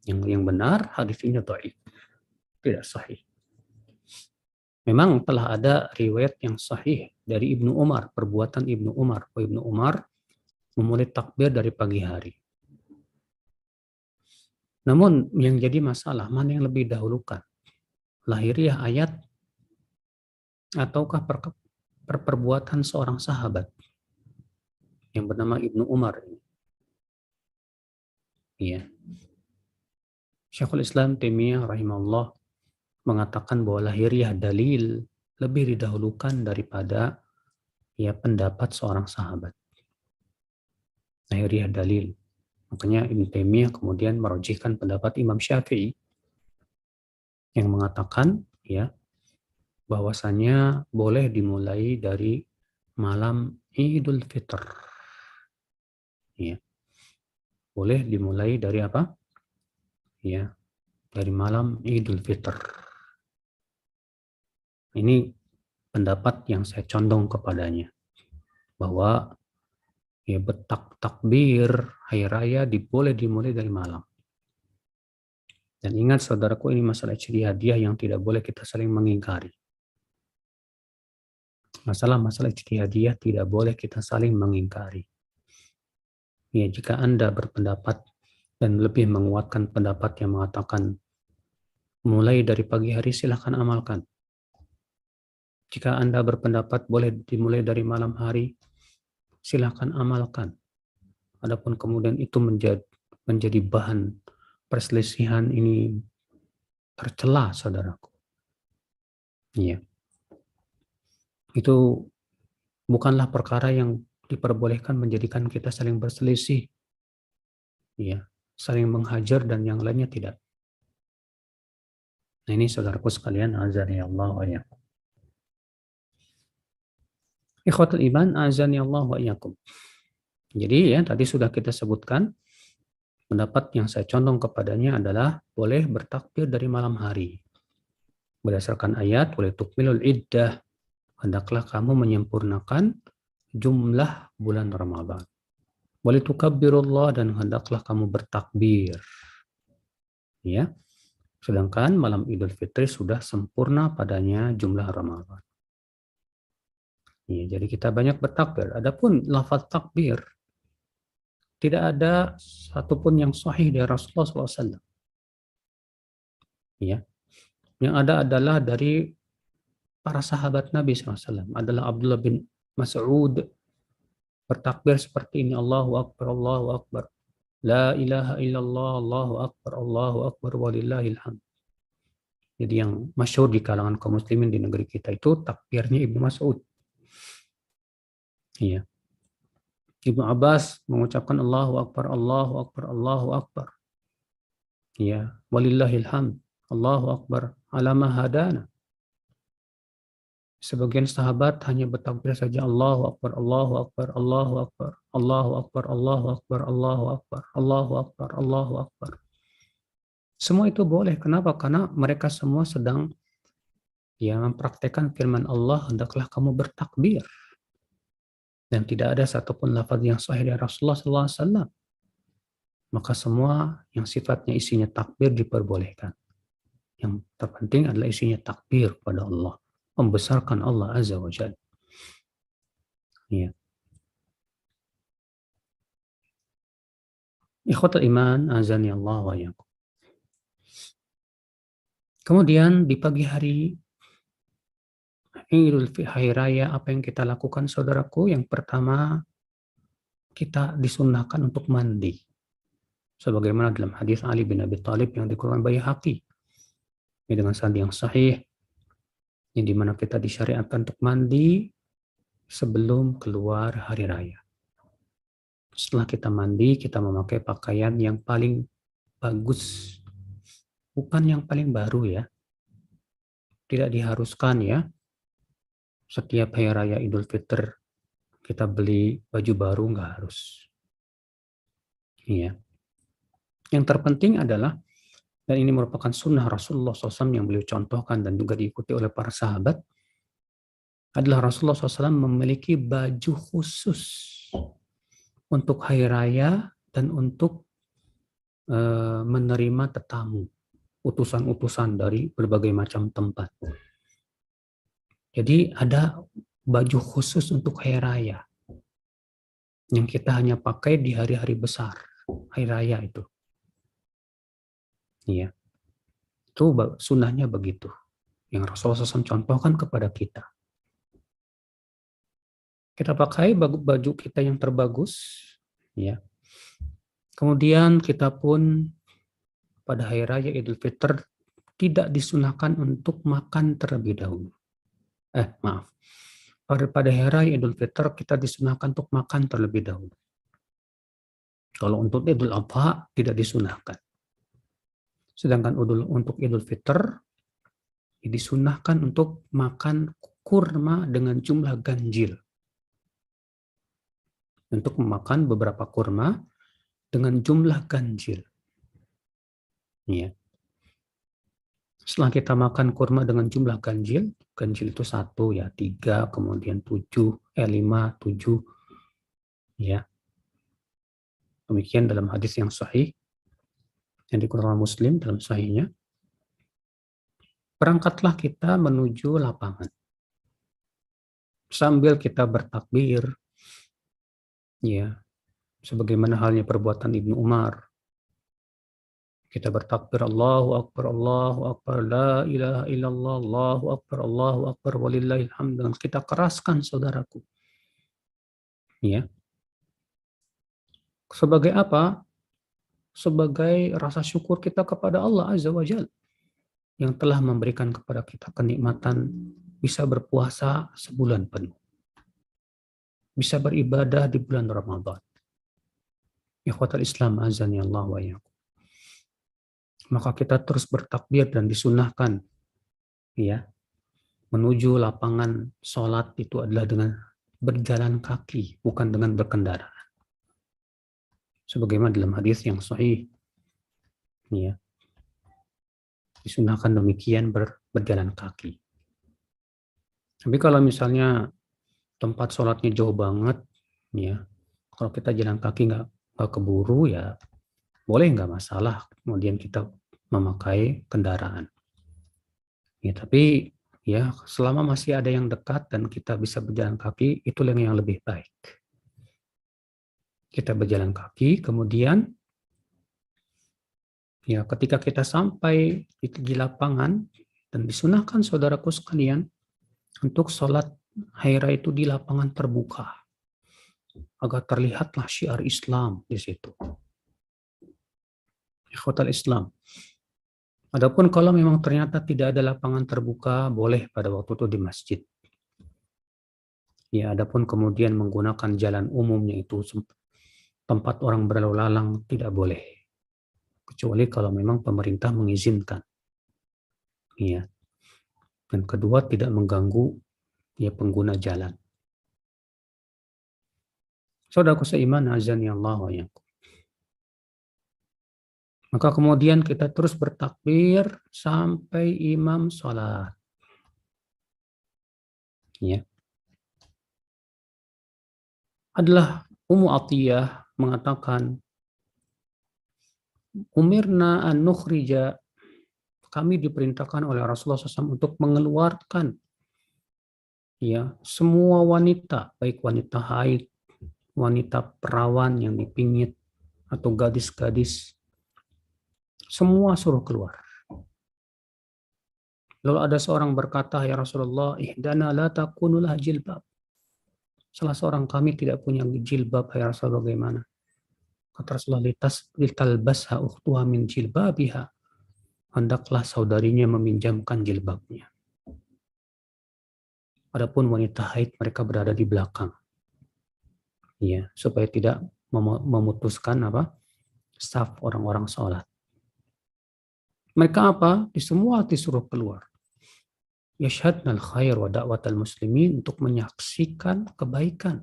Yang benar hadis ini dhaif, tidak sahih. Memang telah ada riwayat yang sahih dari Ibnu Umar, perbuatan Ibnu Umar. Ibnu Umar memulai takbir dari pagi hari. Namun yang jadi masalah, mana yang lebih dahulukan? Lahiriah ayat ataukah perbuatan seorang sahabat yang bernama Ibnu Umar? Iya. Syekhul Islam Taimiyah rahimahullah mengatakan bahwa lahiriah dalil lebih didahulukan daripada pendapat seorang sahabat. Lahiriah dalil. Makanya Ibnu Taimiyah kemudian merujihkan pendapat Imam Syafi'i yang mengatakan bahwasanya boleh dimulai dari malam Idul Fitr. Ya. Boleh dimulai dari apa? Ya, dari malam Idul Fitr. Ini pendapat yang saya condong kepadanya, bahwa takbir hari raya boleh dimulai dari malam. Dan ingat saudaraku, ini masalah ijtihadiyah yang tidak boleh kita saling mengingkari. Masalah-masalah ijtihadiyah tidak boleh kita saling mengingkari. Ya, jika Anda berpendapat dan lebih menguatkan pendapat yang mengatakan mulai dari pagi hari, silahkan amalkan. Jika Anda berpendapat boleh dimulai dari malam hari, silahkan amalkan. Adapun kemudian itu menjadi bahan perselisihan, ini tercela, saudaraku. Iya. Itu bukanlah perkara yang diperbolehkan menjadikan kita saling berselisih. Iya, saling menghajar dan yang lainnya tidak. Nah, ini saudaraku sekalian, azani Allah wa iyyakum. Ikhwatul iman, azani Allah wa iyyakum. Jadi ya tadi sudah kita sebutkan, pendapat yang saya condong kepadanya adalah boleh bertakbir dari malam hari. Berdasarkan ayat, boleh tukmilul iddah, hendaklah kamu menyempurnakan jumlah bulan Ramadan. Boleh tukabbirullah, dan hendaklah kamu bertakbir. Ya. Sedangkan malam Idul Fitri sudah sempurna padanya jumlah Ramadan. Ya, jadi kita banyak bertakbir. Adapun lafaz takbir, tidak ada satupun yang sahih dari Rasulullah SAW. Ya. Yang ada adalah dari para sahabat Nabi SAW. Adalah Abdullah bin Mas'ud bertakbir seperti ini. Allahu Akbar, Allahu Akbar. La ilaha illallah, Allahu Akbar, walillahil hamd. Jadi yang masyhur di kalangan kaum muslimin di negeri kita itu takbirnya Ibnu Mas'ud. Iya. Ibnu Abbas mengucapkan Allahu Akbar, Allahu Akbar, Allahu Akbar. Iya. Walillahil hamd. Allahu Akbar. Alama hadana. Sebagian sahabat hanya bertakbir saja Allahu Akbar, Allahu Akbar, Allahu Akbar, Allahu Akbar, Allahu Akbar, Allahu Akbar, Allahu Akbar, Allahu Akbar. Semua itu boleh. Kenapa? Karena mereka semua sedang mempraktekkan firman Allah, hendaklah kamu bertakbir. Dan tidak ada satupun lafaz yang sahih dari Rasulullah SAW. Maka semua yang sifatnya isinya takbir diperbolehkan. Yang terpenting adalah isinya takbir pada Allah. Membesarkan Allah Azza wa Jalla. Ya. Ikhwatul iman, azani Allah wa yakum. Kemudian di pagi hari Idul Hari Raya, apa yang kita lakukan saudaraku? Yang pertama, kita disunahkan untuk mandi. Sebagaimana dalam hadis Ali bin Abi Thalib yang dikeluarkan Baihaqi. Ini dengan sanad yang sahih, yang dimana kita disyariatkan untuk mandi sebelum keluar hari raya. Setelah kita mandi, kita memakai pakaian yang paling bagus. Bukan yang paling baru ya. Tidak diharuskan ya. Setiap hari raya Idul Fitr kita beli baju baru, nggak harus. Iya. Yang terpenting adalah, dan ini merupakan sunnah Rasulullah SAW yang beliau contohkan dan juga diikuti oleh para sahabat, adalah Rasulullah SAW memiliki baju khusus untuk hari raya dan untuk menerima tetamu, utusan-utusan dari berbagai macam tempat. Jadi ada baju khusus untuk hari raya yang kita hanya pakai di hari-hari besar, hari raya itu. Iya. Itu sunnahnya begitu. Yang Rasulullah SAW contohkan kepada kita. Kita pakai baju kita yang terbagus, ya. Kemudian kita pun pada hari raya Idul Fitr tidak disunahkan untuk makan terlebih dahulu. Maaf. Pada hari raya Idul Fitr kita disunahkan untuk makan terlebih dahulu. Kalau untuk Idul Adha tidak disunahkan. Sedangkan untuk Idul Fitr disunahkan untuk makan kurma dengan jumlah ganjil. Untuk memakan beberapa kurma dengan jumlah ganjil. Ya. Setelah kita makan kurma dengan jumlah ganjil itu 1 ya, 3, kemudian 7, 5, 7. Ya. Demikian dalam hadis yang sahih yang dikeluarkan Muslim dalam sahihnya. Berangkatlah kita menuju lapangan. Sambil kita bertakbir, ya, sebagaimana halnya perbuatan Ibnu Umar. Kita bertakbir Allahu Akbar, la ilaha illallah, Allahu Akbar, walillahil hamd. Dan kita keraskan saudaraku. Ya. Sebagai apa? Sebagai rasa syukur kita kepada Allah Azza wa Jalla yang telah memberikan kepada kita kenikmatan bisa berpuasa sebulan penuh. Bisa beribadah di bulan Ramadan. Ikhwatal Islam azani Allah wa iyyakum. Maka kita terus bertakbir dan disunahkan ya menuju lapangan sholat itu adalah dengan berjalan kaki, bukan dengan berkendara. sebagaimana dalam hadis yang sahih, ya, disunahkan demikian berjalan kaki. Tapi kalau misalnya tempat sholatnya jauh banget, ya, kalau kita jalan kaki nggak keburu, ya boleh, nggak masalah. Kemudian kita memakai kendaraan. Ya, tapi ya selama masih ada yang dekat dan kita bisa berjalan kaki, itu yang lebih baik. Kita berjalan kaki, kemudian ya ketika kita sampai di lapangan, dan disunahkan saudaraku sekalian untuk sholat haira itu di lapangan terbuka, agar terlihatlah syiar Islam di situ. Ikhwatal Islam. Adapun kalau memang ternyata tidak ada lapangan terbuka, boleh pada waktu itu di masjid. Ya, adapun kemudian menggunakan jalan umumnya itu tempat orang berlalu lalang, tidak boleh. Kecuali kalau memang pemerintah mengizinkan. Ya. Dan kedua, tidak mengganggu ya pengguna jalan. Saudaraku seiman, azani Allah wa iyyakum. Maka kemudian kita terus bertakbir sampai imam sholat. Ya. Adalah Ummu Atiyah mengatakan, umirna an nukhrija, kami diperintahkan oleh Rasulullah SAW untuk mengeluarkan ya semua wanita, baik wanita haid, wanita perawan yang dipingit, atau gadis-gadis, semua suruh keluar. Lalu ada seorang berkata, ya Rasulullah, ihdana la takunulah jilbab. Salah seorang kami tidak punya jilbab, ya Rasulullah, bagaimana? Kata Rasulullah, litalbasha ukhtuha min jilbabiha. Hendaklah saudarinya meminjamkan jilbabnya. Adapun wanita haid, mereka berada di belakang. Ya, supaya tidak memutuskan saf orang-orang sholat. Mereka apa? Di semua disuruh keluar. Yashhadnal khair wa da'watal muslimin, untuk menyaksikan kebaikan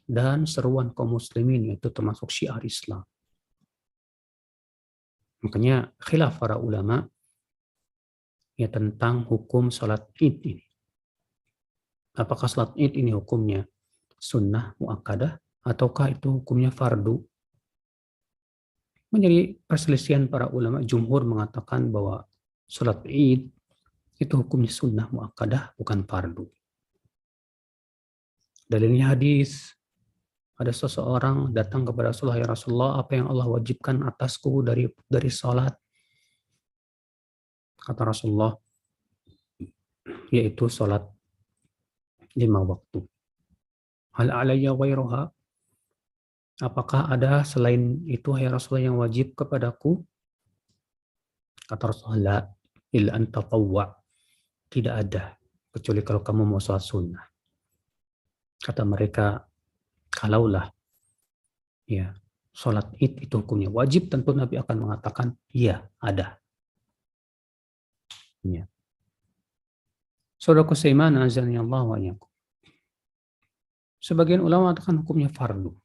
dan seruan kaum muslimin, yaitu termasuk syiar Islam. Makanya khilaf para ulama ya tentang hukum salat Id ini. Apakah salat Id ini hukumnya sunnah muakkadah ataukah itu hukumnya fardu? Menjadi perselisihan para ulama. Jumhur mengatakan bahwa salat Id itu hukumnya sunnah muakkadah, bukan fardu. Dalilnya hadis. Ada seseorang datang kepada Rasulullah, ya Rasulullah, apa yang Allah wajibkan atasku dari salat? Kata Rasulullah, yaitu salat 5 waktu. Hal alayya ghairuha? Apakah ada selain itu, ya Rasulullah, yang wajib kepadaku? Kata Rasulullah, illa an tatawwa. Tidak ada, kecuali kalau kamu mau salat sunnah. Kata mereka, kalaulah ya salat Id itu hukumnya wajib, tentu Nabi akan mengatakan, iya, ada. Ya. Saudaraku seiman, azani Allah wa iyyakum. Sebagian ulama mengatakan hukumnya fardu.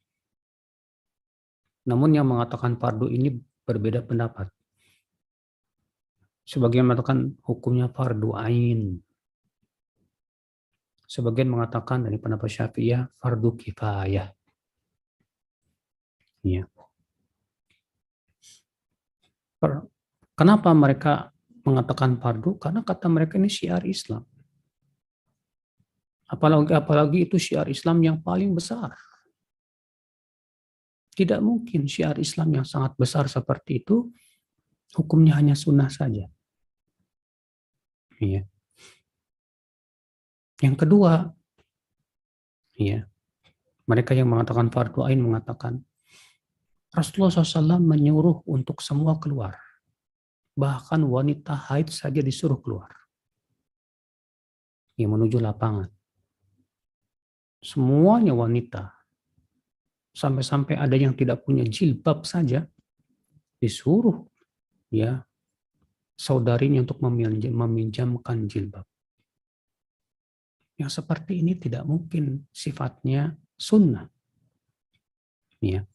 Namun yang mengatakan fardu ini berbeda pendapat. Sebagian mengatakan hukumnya fardu ain. Sebagian mengatakan dari pendapat Syafi'iyah fardu kifayah. Ya. Kenapa mereka mengatakan fardu? Karena kata mereka ini syiar Islam. Apalagi itu syiar Islam yang paling besar. Tidak mungkin syiar Islam yang sangat besar seperti itu hukumnya hanya sunnah saja. Ya. Yang kedua, ya, mereka yang mengatakan fardu ain mengatakan Rasulullah SAW menyuruh untuk semua keluar. Bahkan wanita haid saja disuruh keluar. Yang menuju lapangan. Semuanya wanita. Sampai-sampai ada yang tidak punya jilbab saja disuruh ya saudarinya untuk meminjamkan jilbab. Yang seperti ini tidak mungkin sifatnya sunnah. Ya.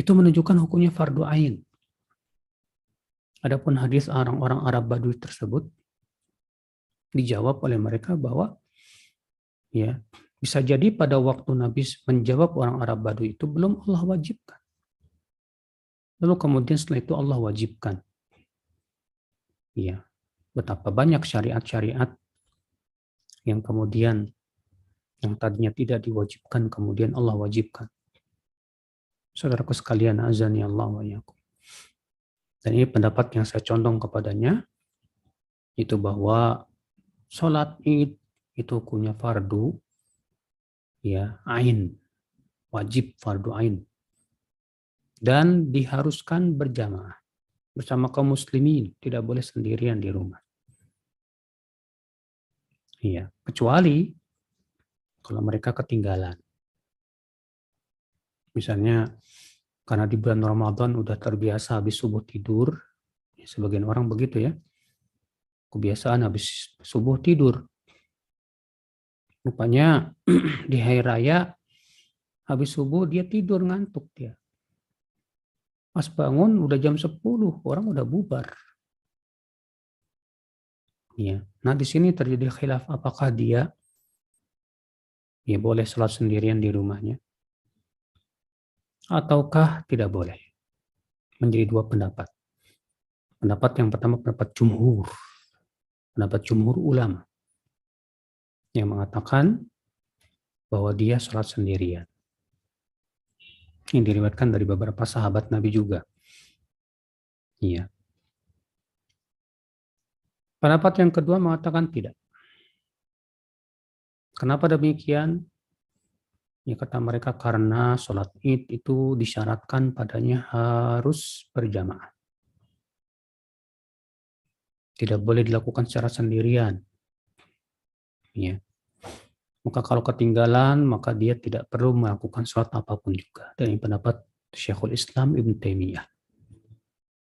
itu menunjukkan hukumnya fardu ain. Adapun hadis orang-orang Arab Badui tersebut dijawab oleh mereka bahwa ya bisa jadi pada waktu Nabi menjawab orang Arab Badui itu belum Allah wajibkan. Lalu kemudian setelah itu Allah wajibkan. Ya, betapa banyak syariat-syariat yang kemudian yang tadinya tidak diwajibkan kemudian Allah wajibkan. Saudaraku sekalian, azani Allah wa iyyakum. Dan ini pendapat yang saya condong kepadanya, itu bahwa sholat id itu hukumnya fardu, ya ain, wajib fardu ain, dan diharuskan berjamaah bersama kaum muslimin, tidak boleh sendirian di rumah. Iya, kecuali kalau mereka ketinggalan. Misalnya karena di bulan Ramadan udah terbiasa habis subuh tidur, ya, sebagian orang begitu ya, kebiasaan habis subuh tidur. Rupanya di hari raya habis subuh dia tidur ngantuk dia. Pas bangun udah jam 10, orang udah bubar. Ya. Nah di sini terjadi khilaf apakah dia ya boleh sholat sendirian di rumahnya ataukah tidak boleh. Menjadi dua pendapat. Pendapat yang pertama pendapat jumhur ulama yang mengatakan bahwa dia sholat sendirian. Ini diriwayatkan dari beberapa sahabat Nabi juga. Iya. Pendapat yang kedua mengatakan tidak. Kenapa demikian? Ya kata mereka karena sholat id itu disyaratkan padanya harus berjamaah. Tidak boleh dilakukan secara sendirian. Ya. Maka kalau ketinggalan, maka dia tidak perlu melakukan sholat apapun juga. Dan ini pendapat Syekhul Islam Ibn Taimiyah.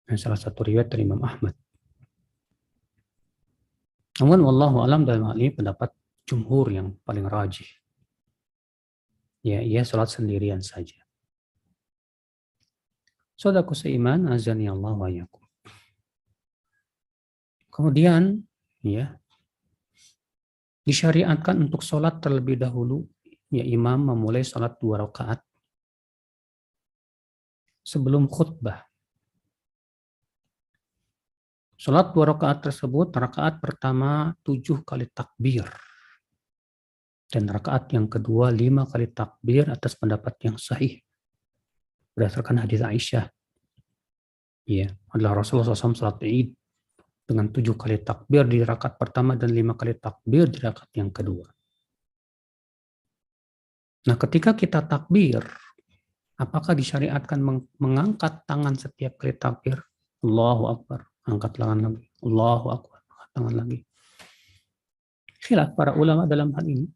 Dan salah satu riwayat dari Imam Ahmad. Namun wallahu alam dalam hal ini pendapat jumhur yang paling rajih. Ya, ia sholat sendirian saja. Saudaraku seiman, azani Allah wa iyyakum. Kemudian, ya, disyariatkan untuk sholat terlebih dahulu, ya imam memulai sholat 2 rakaat sebelum khutbah. Sholat 2 rakaat tersebut, rakaat pertama 7 kali takbir. Dan rakaat yang kedua 5 kali takbir atas pendapat yang sahih. Berdasarkan hadis Aisyah. Ya, adalah Rasulullah SAW sholat id dengan 7 kali takbir di rakaat pertama dan 5 kali takbir di rakaat yang kedua. Nah, ketika kita takbir, apakah disyariatkan mengangkat tangan setiap kali takbir? Allahu Akbar, angkat tangan lagi. Allahu Akbar, angkat tangan lagi. Khilaf para ulama dalam hal ini.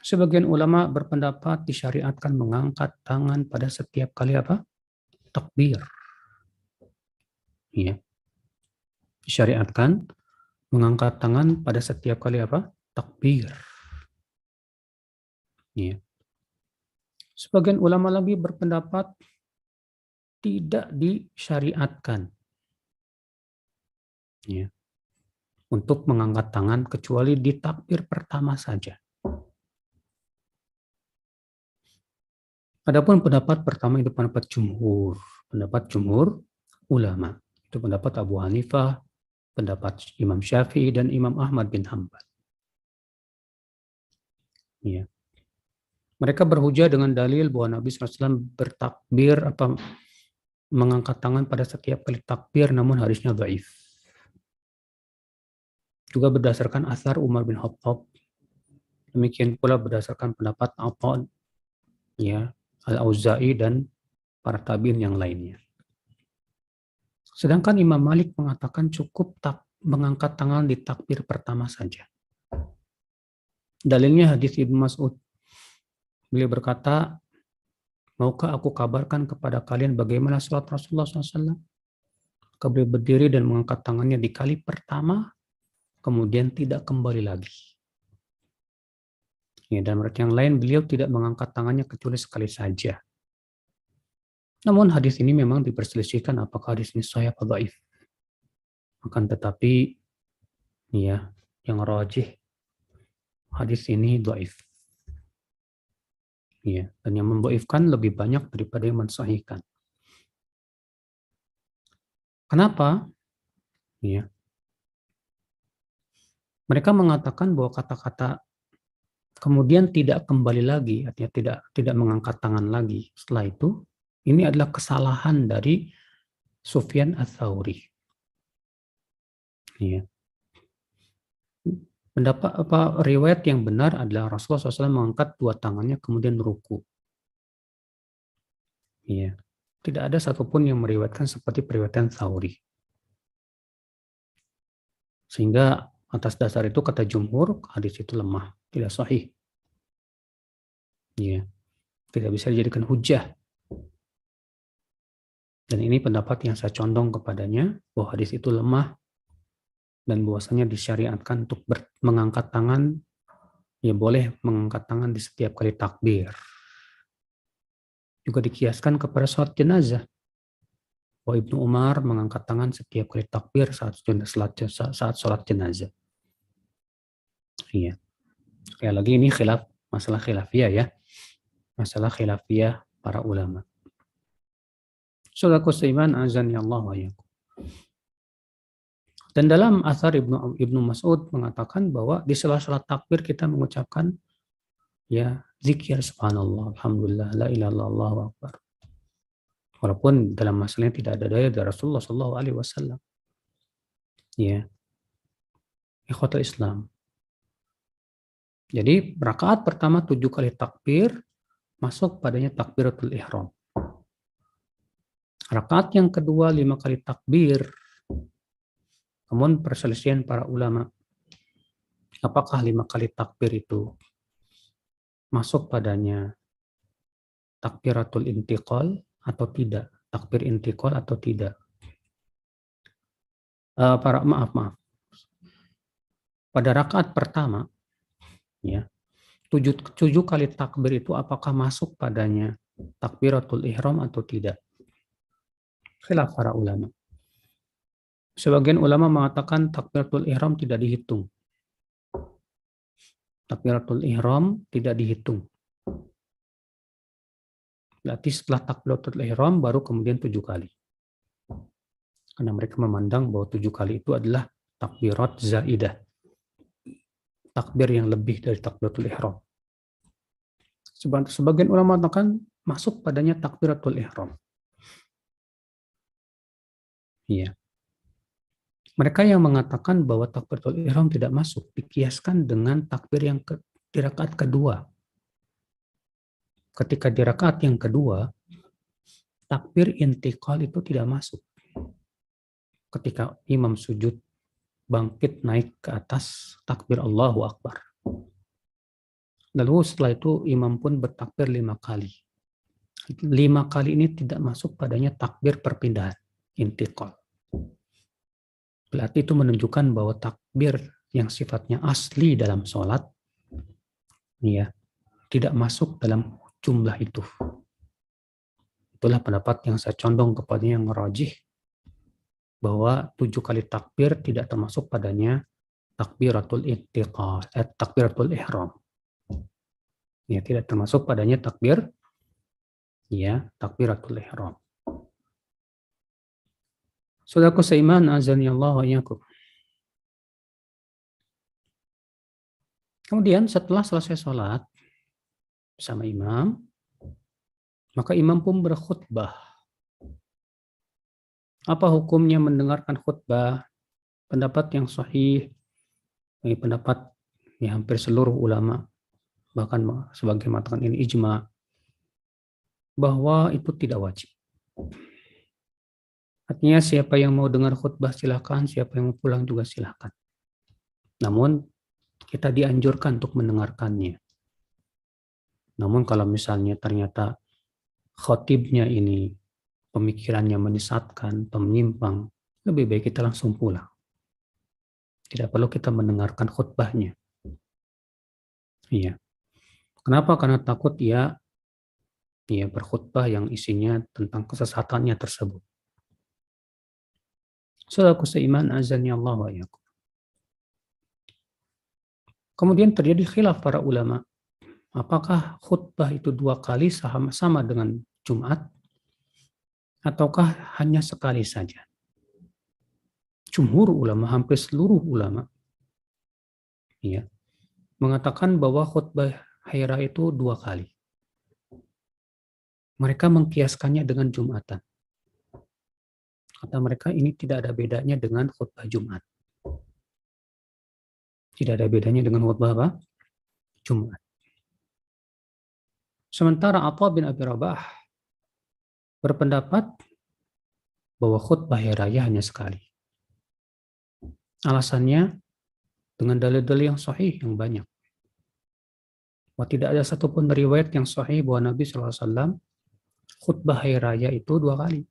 Sebagian ulama berpendapat disyariatkan mengangkat tangan pada setiap kali apa? Takbir. Ya. Disyariatkan mengangkat tangan pada setiap kali apa? Takbir. Ya. Sebagian ulama lagi berpendapat tidak disyariatkan ya, untuk mengangkat tangan kecuali di takbir pertama saja. Adapun pendapat pertama itu pendapat jumhur ulama. Itu pendapat Abu Hanifah, pendapat Imam Syafi'i dan Imam Ahmad bin Hanbal. Ya. Mereka berhujah dengan dalil bahwa Nabi SAW bertakbir mengangkat tangan pada setiap kali takbir, namun hadisnya dhaif. Juga berdasarkan asar Umar bin Khattab. Demikian pula berdasarkan pendapat Atha, ya, Al-Auza'i dan para tabi'in yang lainnya. Sedangkan Imam Malik mengatakan cukup mengangkat tangan di takbir pertama saja. Dalilnya hadis Ibnu Mas'ud. Beliau berkata, maukah aku kabarkan kepada kalian bagaimana salat Rasulullah SAW? Beliau berdiri dan mengangkat tangannya di kali pertama, kemudian tidak kembali lagi. Ya, dan menurut yang lain, beliau tidak mengangkat tangannya kecuali sekali saja. Namun hadis ini memang diperselisihkan apakah hadis ini sahih atau dhaif. Akan tetapi ya, yang rajih hadis ini dhaif. Ya, dan yang mendhaifkan lebih banyak daripada yang mensahihkan. Kenapa? Ya. Mereka mengatakan bahwa kata-kata kemudian tidak kembali lagi, artinya tidak mengangkat tangan lagi. Setelah itu, ini adalah kesalahan dari Sufyan Ats-Tsauri. Ya. Pendapat riwayat yang benar adalah Rasulullah SAW mengangkat dua tangannya kemudian ruku. Ya. Tidak ada satupun yang meriwayatkan seperti periwayatan Tsauri. Sehingga atas dasar itu kata jumhur hadis itu lemah, tidak sahih. Ya. Tidak bisa dijadikan hujjah. Dan ini pendapat yang saya condong kepadanya, bahwa hadis itu lemah dan bahwasanya disyariatkan untuk mengangkat tangan, ya boleh mengangkat tangan di setiap kali takbir. Juga dikiaskan kepada sholat jenazah. Bahwa Ibnu Umar mengangkat tangan setiap kali takbir saat sholat jenazah. Iya. Sekali lagi ini masalah khilafiyah ya. Masalah khilafiyah para ulama. Saudaraku seiman, azani Allah wa iyyakum. Dan dalam athar Ibnu Mas'ud mengatakan bahwa di sela-sela takbir kita mengucapkan ya zikir subhanallah, alhamdulillah, la ilaha illallah, Allahu akbar. Walaupun dalam masalahnya tidak ada dalil dari Rasulullah sallallahu alaihi wasallam. Ya. Ikhwatul Islam. Jadi rakaat pertama 7 kali takbir, masuk padanya takbiratul ihram. Rakaat yang kedua 5 kali takbir. Namun perselisihan para ulama, apakah 5 kali takbir itu masuk padanya takbiratul intiqal atau tidak, takbir intiqal atau tidak. Maaf. Pada rakaat pertama, ya, 7 kali takbir itu apakah masuk padanya takbiratul ihram atau tidak? Khilaf para ulama. Sebagian ulama mengatakan takbiratul ihram tidak dihitung. Takbiratul ihram tidak dihitung. Berarti setelah takbiratul ihram baru kemudian 7 kali. Karena mereka memandang bahwa 7 kali itu adalah takbirat zaidah. Takbir yang lebih dari takbiratul ihram. Sebagian ulama mengatakan masuk padanya takbiratul ihram. Iya. Mereka yang mengatakan bahwa takbiratul ihram tidak masuk dikiaskan dengan takbir yang di rakaat kedua. Ketika di rakaat yang kedua, takbir intiqal itu tidak masuk. Ketika imam sujud, bangkit naik ke atas takbir Allahu Akbar. Lalu setelah itu imam pun bertakbir 5 kali. 5 kali ini tidak masuk padanya takbir perpindahan, intiqal. Berarti itu menunjukkan bahwa takbir yang sifatnya asli dalam sholat, ya, tidak masuk dalam jumlah itu. Itulah pendapat yang saya condong kepada yang rajih, bahwa 7 kali takbir tidak termasuk padanya takbiratul intiqal, takbiratul ihram. Ya, tidak termasuk padanya takbir, ya, takbiratul ihram. Saudaraku seiman, azani Allah wa iyyakum. Kemudian setelah selesai sholat bersama imam, maka imam pun berkhutbah. Apa hukumnya mendengarkan khutbah? Pendapat yang sahih, pendapat hampir seluruh ulama, bahkan sebagian mengatakan ini ijma, bahwa itu tidak wajib. Artinya siapa yang mau dengar khutbah silakan, siapa yang mau pulang juga silakan. Namun kita dianjurkan untuk mendengarkannya. Namun kalau misalnya ternyata khotibnya ini pemikirannya menyesatkan, menyimpang, lebih baik kita langsung pulang. Tidak perlu kita mendengarkan khutbahnya. Iya. Kenapa? Karena takut ia ya, berkhutbah yang isinya tentang kesesatannya tersebut. Saudaraku seiman, azani Allah wa iyyakum. Kemudian terjadi khilaf para ulama. Apakah khutbah itu 2 kali sama dengan Jumat ataukah hanya sekali saja? Jumhur ulama, hampir seluruh ulama, ya, mengatakan bahwa khutbah hari raya itu 2 kali. Mereka mengkiaskannya dengan Jumatan. Kata mereka ini tidak ada bedanya dengan khutbah Jumat. Tidak ada bedanya dengan khutbah apa? Jumat. Sementara Atha bin Abi Rabah berpendapat bahwa khutbah hari raya hanya sekali. Alasannya dengan dalil-dalil yang sahih yang banyak. Bahwa tidak ada satupun riwayat yang sahih bahwa Nabi SAW khutbah hari raya itu 2 kali.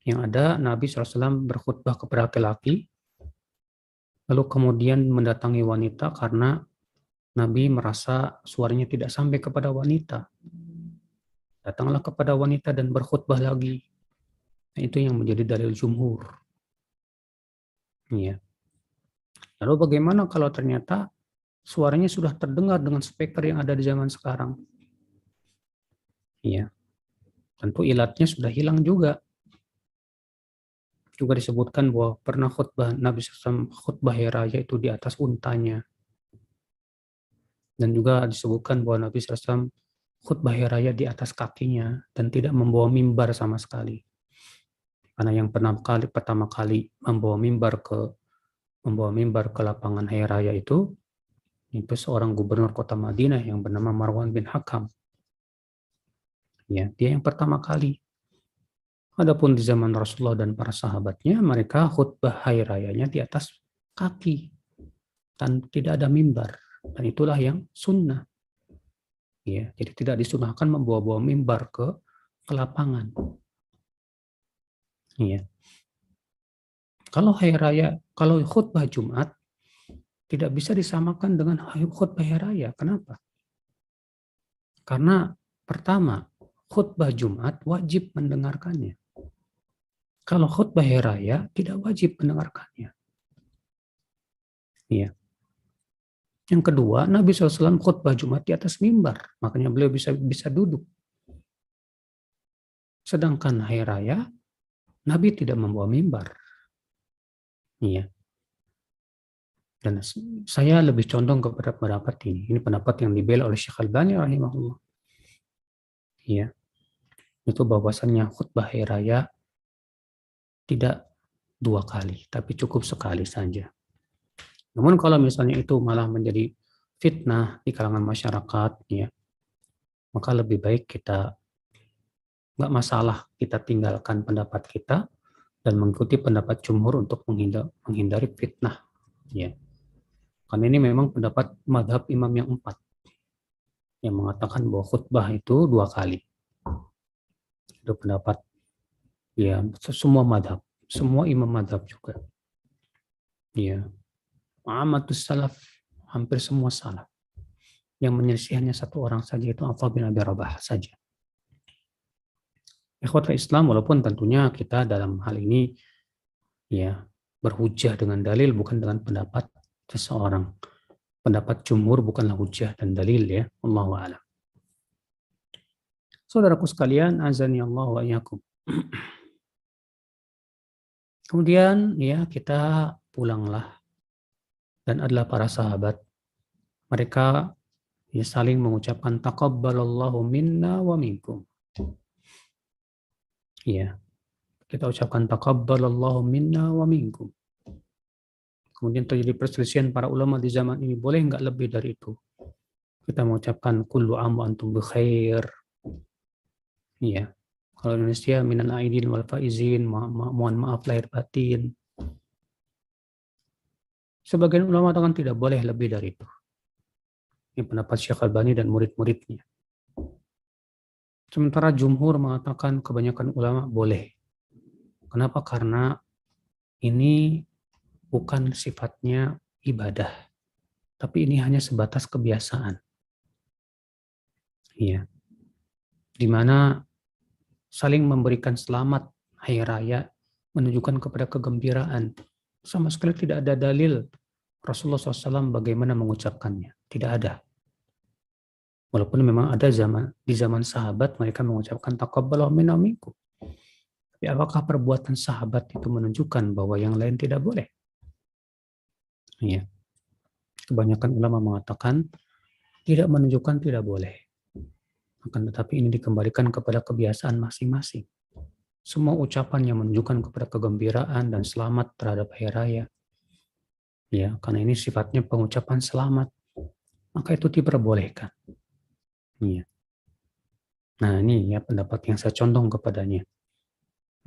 Yang ada Nabi SAW berkhutbah kepada laki-laki, lalu kemudian mendatangi wanita karena Nabi merasa suaranya tidak sampai kepada wanita. Datanglah kepada wanita dan berkhutbah lagi. Nah, itu yang menjadi dalil jumhur. Ya. Lalu bagaimana kalau ternyata suaranya sudah terdengar dengan speaker yang ada di zaman sekarang? Ya. Tentu ilatnya sudah hilang juga. Juga disebutkan bahwa pernah khutbah Nabi SAW khutbah hari raya itu di atas untanya. Dan juga disebutkan bahwa Nabi SAW khutbah hari raya di atas kakinya dan tidak membawa mimbar sama sekali. Karena yang pertama kali membawa mimbar ke lapangan hari raya itu seorang gubernur kota Madinah yang bernama Marwan bin Hakam. Ya, dia yang pertama kali. Adapun di zaman Rasulullah dan para sahabatnya, mereka khutbah hari rayanya di atas kaki dan tidak ada mimbar. Dan itulah yang sunnah. Ya, jadi tidak disunahkan membawa-bawa mimbar ke lapangan. Ya. Kalau hari raya, kalau khutbah Jumat tidak bisa disamakan dengan khutbah hari raya. Kenapa? Karena pertama, khutbah Jumat wajib mendengarkannya. Kalau khutbah hari raya tidak wajib mendengarkannya. Iya. Yang kedua, Nabi SAW khutbah Jumat di atas mimbar, makanya beliau bisa duduk. Sedangkan hari raya, Nabi tidak membawa mimbar. Iya. Dan saya lebih condong kepada pendapat ini. Ini pendapat yang dibela oleh Syekh Albani rahimahullah. Iya. Itu bahwasannya khutbah hari raya tidak 2 kali, tapi cukup sekali saja. Namun kalau misalnya itu malah menjadi fitnah di kalangan masyarakat, ya, maka lebih baik kita nggak masalah kita tinggalkan pendapat kita dan mengikuti pendapat jumhur untuk menghindari fitnah. Ya. Karena ini memang pendapat madhab imam yang 4 yang mengatakan bahwa khutbah itu 2 kali. Itu pendapat ya semua madhab, semua imam madhab juga. Ya. Amatus salaf, hampir semua salaf. Yang menyelisih hanya 1 orang saja, itu Atha bin Abi Rabah saja. Ikhwatul Islam, walaupun tentunya kita dalam hal ini ya berhujjah dengan dalil bukan dengan pendapat seseorang. Pendapat jumhur bukanlah hujjah dan dalil ya. Wallahu a'lam. Saudaraku sekalian, azani Allah wa iyyakum. Kemudian ya kita pulanglah dan adalah para sahabat. Mereka ya saling mengucapkan taqabbalallahu minna wa minkum. Ya, kita ucapkan taqabbalallahu minna wa minkum. Kemudian terjadi perselisihan para ulama di zaman ini, boleh nggak lebih dari itu? Kita mengucapkan kullu am wa antum bikhair. Iya. Kalau Indonesia minan aidin wal faizin, mohon maaf lahir batin. Sebagian ulama mengatakan tidak boleh lebih dari itu. Ini pendapat Syekh Albani dan murid-muridnya. Sementara jumhur mengatakan kebanyakan ulama boleh. Kenapa? Karena ini bukan sifatnya ibadah, tapi ini hanya sebatas kebiasaan. Ya, di mana saling memberikan selamat hari raya menunjukkan kepada kegembiraan. Sama sekali tidak ada dalil Rasulullah SAW bagaimana mengucapkannya. Tidak ada. Walaupun memang ada di zaman sahabat mereka mengucapkan taqabbalallahu minna wa minkum. Tapi apakah perbuatan sahabat itu menunjukkan bahwa yang lain tidak boleh? Ya. Kebanyakan ulama mengatakan tidak menunjukkan tidak boleh. Akan tetapi ini dikembalikan kepada kebiasaan masing-masing. Semua ucapan yang menunjukkan kepada kegembiraan dan selamat terhadap hari raya. Ya, karena ini sifatnya pengucapan selamat, maka itu diperbolehkan. Ya. Nah, ini ya pendapat yang saya condong kepadanya.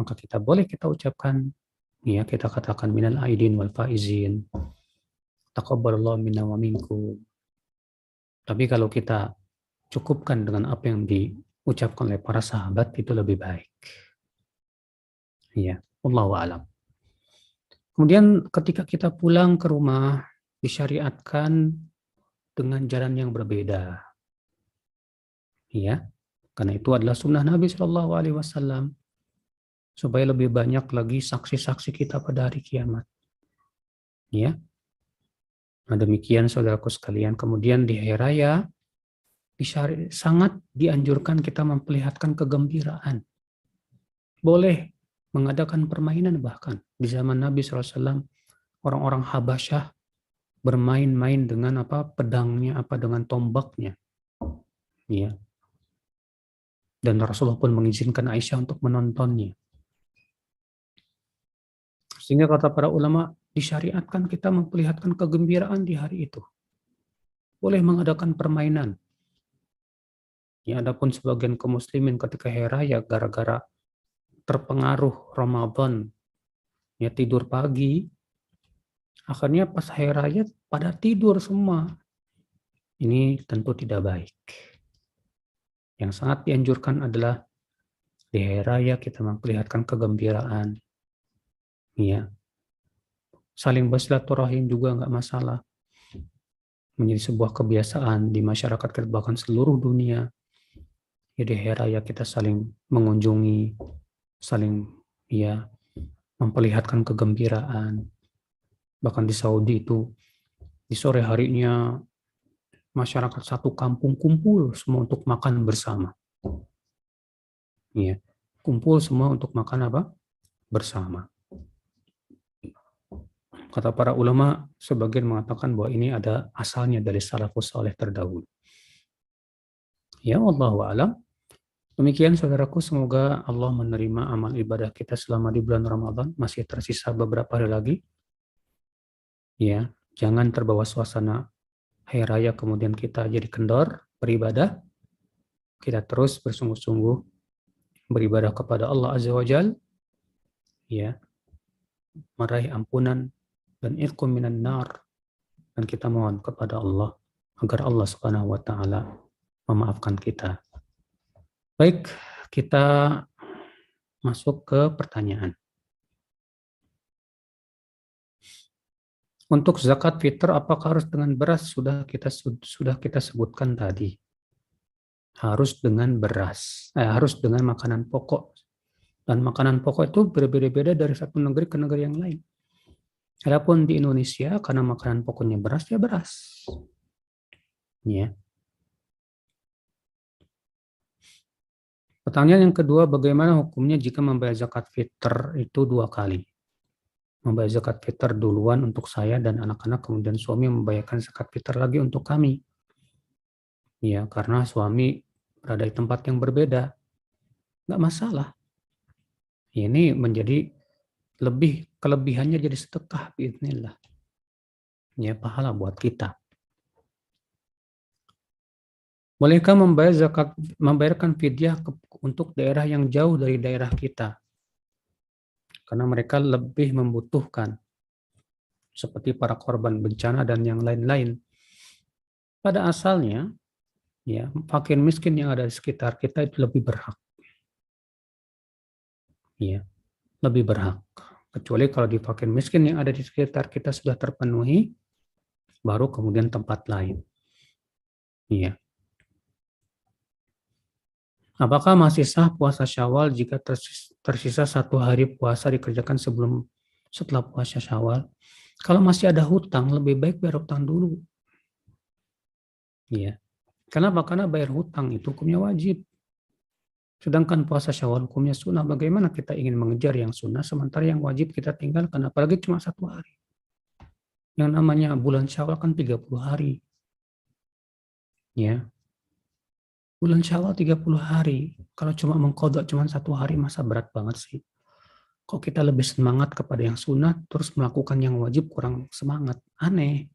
Maka kita ucapkan, ya kita katakan minal aidin wal faizin, taqabbalallahu minna wa minkum. Tapi kalau kita cukupkan dengan apa yang diucapkan oleh para sahabat itu lebih baik. Ya, wallahu a'lam. Kemudian ketika kita pulang ke rumah disyariatkan dengan jalan yang berbeda. Ya, karena itu adalah sunnah Nabi Shallallahu Alaihi Wasallam supaya lebih banyak lagi saksi-saksi kita pada hari kiamat. Ya, nah demikian saudaraku sekalian. Kemudian di hari raya sangat dianjurkan kita memperlihatkan kegembiraan. Boleh mengadakan permainan bahkan di zaman Nabi SAW orang-orang Habasyah bermain-main dengan pedangnya, dengan tombaknya, ya. Dan Rasulullah pun mengizinkan Aisyah untuk menontonnya. Sehingga kata para ulama disyariatkan kita memperlihatkan kegembiraan di hari itu. Boleh mengadakan permainan. Ya, adapun sebagian kaum muslimin ketika hari raya gara-gara terpengaruh Ramadan, ya tidur pagi, akhirnya pas hari raya pada tidur semua. Ini tentu tidak baik. Yang sangat dianjurkan adalah di hari raya kita memperlihatkan kegembiraan. Ya. Saling bersilaturahim juga nggak masalah. Menjadi sebuah kebiasaan di masyarakat kita, bahkan seluruh dunia. Jadi hari raya kita saling mengunjungi, saling ya memperlihatkan kegembiraan. Bahkan di Saudi itu di sore harinya masyarakat satu kampung kumpul semua untuk makan bersama. Ya, kumpul semua untuk makan bersama. Kata para ulama, sebagian mengatakan bahwa ini ada asalnya dari salafus saleh terdahulu. Ya, wallahu a'lam. Demikian saudaraku, semoga Allah menerima amal ibadah kita selama di bulan Ramadan. Masih tersisa beberapa hari lagi. Ya, jangan terbawa suasana hari raya kemudian kita jadi kendor beribadah. Kita terus bersungguh-sungguh beribadah kepada Allah Azza wa Jalla. Ya, meraih ampunan dan irqum minan nar. Dan kita mohon kepada Allah agar Allah Subhanahu wa taala memaafkan kita. Baik, kita masuk ke pertanyaan. Untuk zakat fitr apakah harus dengan beras? Sudah kita sebutkan tadi. Harus dengan beras. Harus dengan makanan pokok. Dan makanan pokok itu berbeda-beda dari satu negeri ke negeri yang lain. Adapun di Indonesia karena makanan pokoknya beras, ya beras. Ya. Pertanyaan yang kedua, bagaimana hukumnya jika membayar zakat fitr itu 2 kali? Membayar zakat fitr duluan untuk saya dan anak-anak, kemudian suami membayarkan zakat fitr lagi untuk kami. Ya, karena suami berada di tempat yang berbeda. Nggak masalah. Ini menjadi kelebihannya jadi sedekah biidznillah. Ya, pahala buat kita. Bolehkah membayarkan fidyah untuk daerah yang jauh dari daerah kita? Karena mereka lebih membutuhkan. Seperti para korban bencana dan yang lain-lain. Pada asalnya, ya, fakir miskin yang ada di sekitar kita itu lebih berhak. Ya, lebih berhak. Kecuali kalau di fakir miskin yang ada di sekitar kita sudah terpenuhi, baru kemudian tempat lain. Iya. Apakah masih sah puasa Syawal jika tersisa 1 hari puasa dikerjakan setelah puasa Syawal? Kalau masih ada hutang, lebih baik bayar hutang dulu. Ya. Kenapa? Karena bayar hutang itu hukumnya wajib. Sedangkan puasa Syawal hukumnya sunnah. Bagaimana kita ingin mengejar yang sunnah sementara yang wajib kita tinggalkan, apalagi cuma 1 hari. Yang namanya bulan Syawal kan 30 hari. Ya. Bulan Syawal 30 hari. Kalau cuma mengkodok cuma 1 hari, masa berat banget sih. Kok kita lebih semangat kepada yang sunnah, terus melakukan yang wajib kurang semangat. Aneh.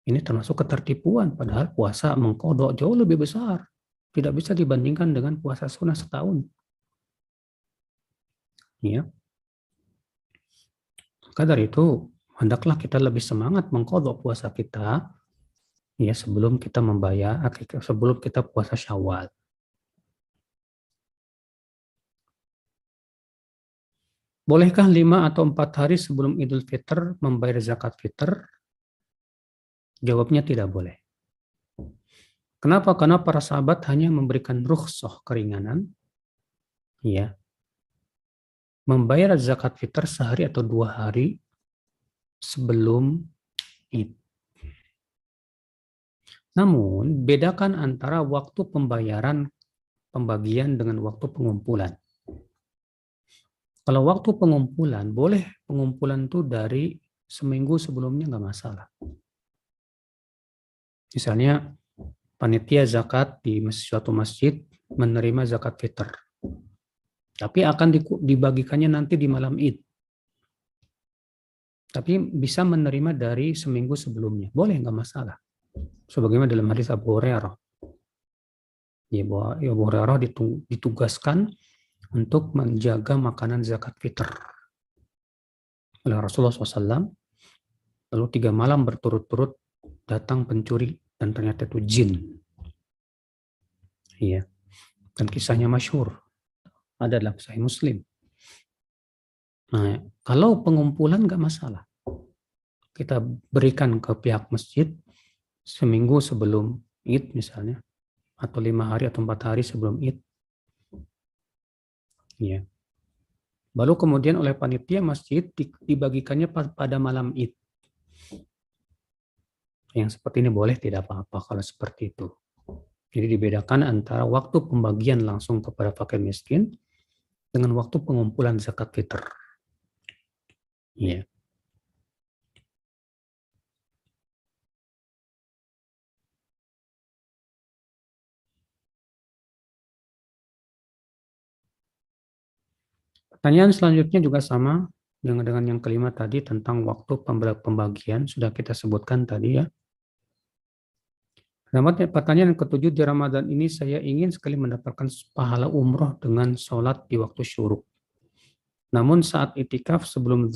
Ini termasuk ketertipuan, padahal puasa mengkodok jauh lebih besar. Tidak bisa dibandingkan dengan puasa sunnah setahun. Ya. Maka dari itu, hendaklah kita lebih semangat mengkodok puasa kita, ya, sebelum kita sebelum kita puasa Syawal. Bolehkah 5 atau 4 hari sebelum Idul Fitr membayar zakat fitr? Jawabnya tidak boleh. Kenapa? Karena para sahabat hanya memberikan rukhsah, keringanan, ya, membayar zakat fitr sehari atau 2 hari sebelum Id. Namun, bedakan antara waktu pembagian dengan waktu pengumpulan. Kalau waktu pengumpulan, boleh pengumpulan itu dari seminggu sebelumnya, nggak masalah. Misalnya, panitia zakat di suatu masjid menerima zakat fitr. Tapi akan dibagikannya nanti di malam Id. Tapi bisa menerima dari seminggu sebelumnya. Boleh, nggak masalah. Sebagaimana dalam hadis Abu Hurairah. Ya, bahwa Abu Hurairah ditugaskan untuk menjaga makanan zakat fitr oleh Rasulullah SAW. Lalu 3 malam berturut-turut datang pencuri dan ternyata itu jin. Iya. Dan kisahnya masyhur. Ada dalam Sahih Muslim. Nah, kalau pengumpulan nggak masalah. Kita berikan ke pihak masjid seminggu sebelum Id misalnya, atau 5 hari atau 4 hari sebelum Id. Ya. Lalu kemudian oleh panitia masjid dibagikannya pada malam Id. Yang seperti ini boleh, tidak apa-apa kalau seperti itu. Jadi dibedakan antara waktu pembagian langsung kepada fakir miskin dengan waktu pengumpulan zakat fitr. Ya. Pertanyaan selanjutnya juga sama dengan yang kelima tadi tentang waktu pembagian, sudah kita sebutkan tadi ya. Pertanyaan yang ketujuh, di Ramadan ini saya ingin sekali mendapatkan pahala umroh dengan sholat di waktu syuruk. Namun saat itikaf sebelum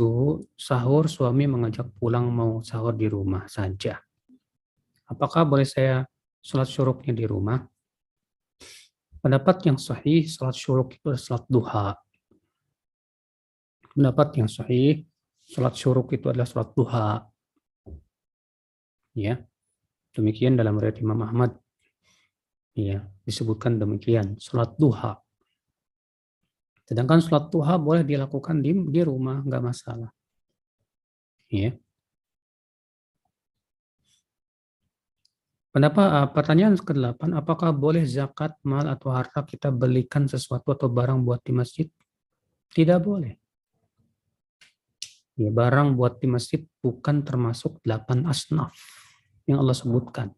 sahur, suami mengajak pulang mau sahur di rumah saja. Apakah boleh saya sholat syuruknya di rumah? Pendapat yang sahih, sholat syuruk itu adalah sholat duha. Pendapat yang sahih, sholat syuruk itu adalah sholat duha. Ya, demikian dalam riwayat Imam Ahmad. Ya, disebutkan demikian, sholat duha. Sedangkan sholat duha boleh dilakukan di rumah, nggak masalah. Ya. Pertanyaan ke-8, apakah boleh zakat mal atau harta kita belikan sesuatu atau barang buat di masjid? Tidak boleh. Ya, barang buat di masjid bukan termasuk 8 asnaf yang Allah sebutkan.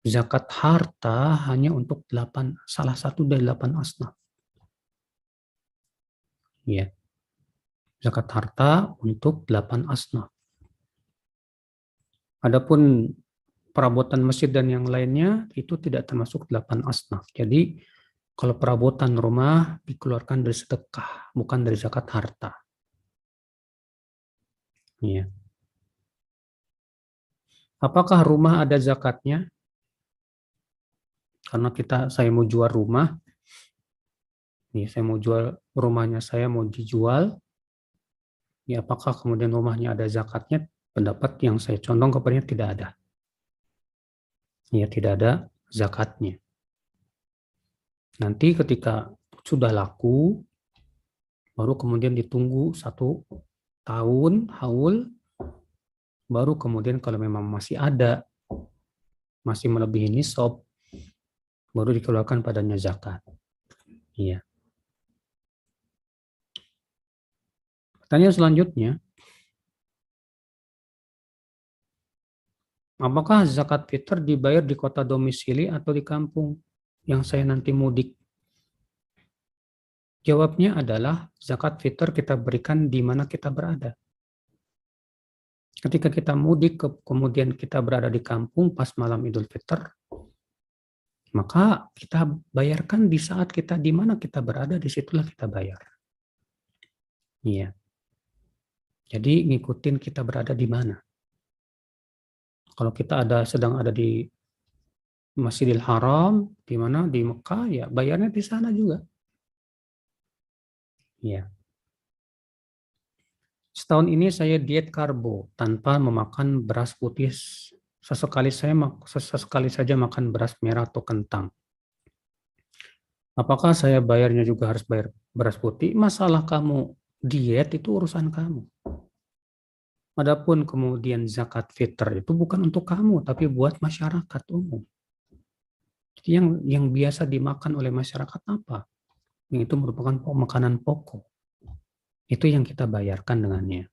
Zakat harta hanya untuk salah satu dari 8 asnaf. Ya. Zakat harta untuk 8 asnaf. Adapun perabotan masjid dan yang lainnya itu tidak termasuk 8 asnaf. Jadi kalau perabotan rumah dikeluarkan dari sedekah, bukan dari zakat harta. Ya. Apakah rumah ada zakatnya? Karena saya mau jual rumah, saya mau jual rumahnya, saya mau dijual, ya apakah kemudian rumahnya ada zakatnya? Pendapat yang saya condong kepadanya tidak ada. Ya, tidak ada zakatnya. Nanti ketika sudah laku, baru kemudian ditunggu 1 tahun haul, baru kemudian kalau memang masih ada, masih melebihi nisab, baru dikeluarkan padanya zakat. Iya. Pertanyaan selanjutnya, apakah zakat fitr dibayar di kota domisili atau di kampung yang saya nanti mudik? Jawabnya adalah zakat fitr kita berikan di mana kita berada. Ketika kita mudik, kemudian kita berada di kampung pas malam Idul Fitr, maka kita bayarkan di saat kita di mana kita berada, disitulah kita bayar. Iya. Jadi ngikutin kita berada di mana. Kalau kita sedang ada di Masjidil Haram, di mana di Mekah, ya bayarnya di sana juga. Iya. Setahun ini saya diet karbo tanpa memakan beras putih. Sesekali saja makan beras merah atau kentang. Apakah saya bayarnya juga harus bayar beras putih? Masalah kamu diet itu urusan kamu. Adapun kemudian zakat fitr itu bukan untuk kamu, tapi buat masyarakat umum. Yang biasa dimakan oleh masyarakat apa? Yang itu merupakan makanan pokok. Itu yang kita bayarkan dengannya.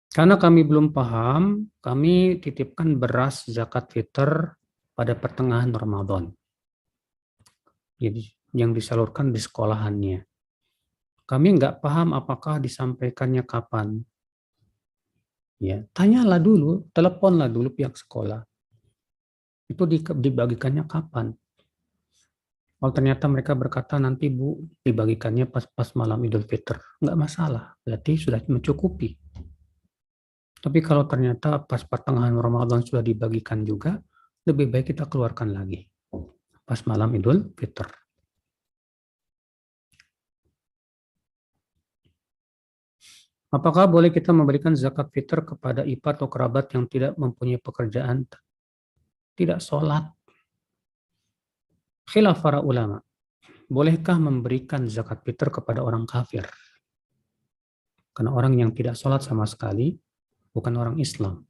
Karena kami belum paham, kami titipkan beras zakat fitr pada pertengahan Ramadan. Jadi yang disalurkan di sekolahannya. Kami nggak paham apakah disampaikannya kapan. Ya, tanyalah dulu, teleponlah dulu pihak sekolah. Itu dibagikannya kapan? Kalau ternyata mereka berkata nanti Bu dibagikannya pas malam Idul Fitr, nggak masalah, berarti sudah mencukupi. Tapi kalau ternyata pas pertengahan Ramadan sudah dibagikan juga, lebih baik kita keluarkan lagi pas malam Idul Fitr. Apakah boleh kita memberikan zakat fitr kepada ipar atau kerabat yang tidak mempunyai pekerjaan, tidak sholat? Khilaf para ulama. Bolehkah memberikan zakat fitr kepada orang kafir? Karena orang yang tidak sholat sama sekali bukan orang Islam.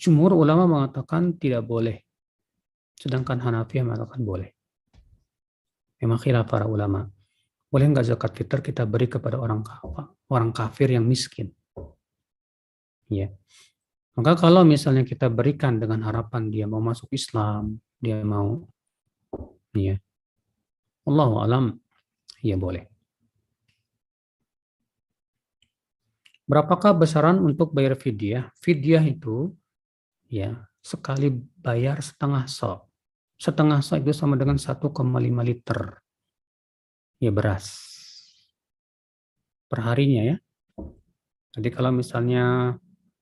Jumhur ulama mengatakan tidak boleh. Sedangkan Hanafi mengatakan boleh. Memang khilaf para ulama. Boleh nggak zakat fitr kita beri kepada orang kafir yang miskin? Ya. Maka kalau misalnya kita berikan dengan harapan dia mau masuk Islam, dia mau, ya, Allahu alam, ya boleh. Berapakah besaran untuk bayar fidyah? Fidyah itu, ya, sekali bayar setengah sa'. Setengah sa' itu sama dengan 1,5 liter, ya, beras per harinya, ya. Jadi kalau misalnya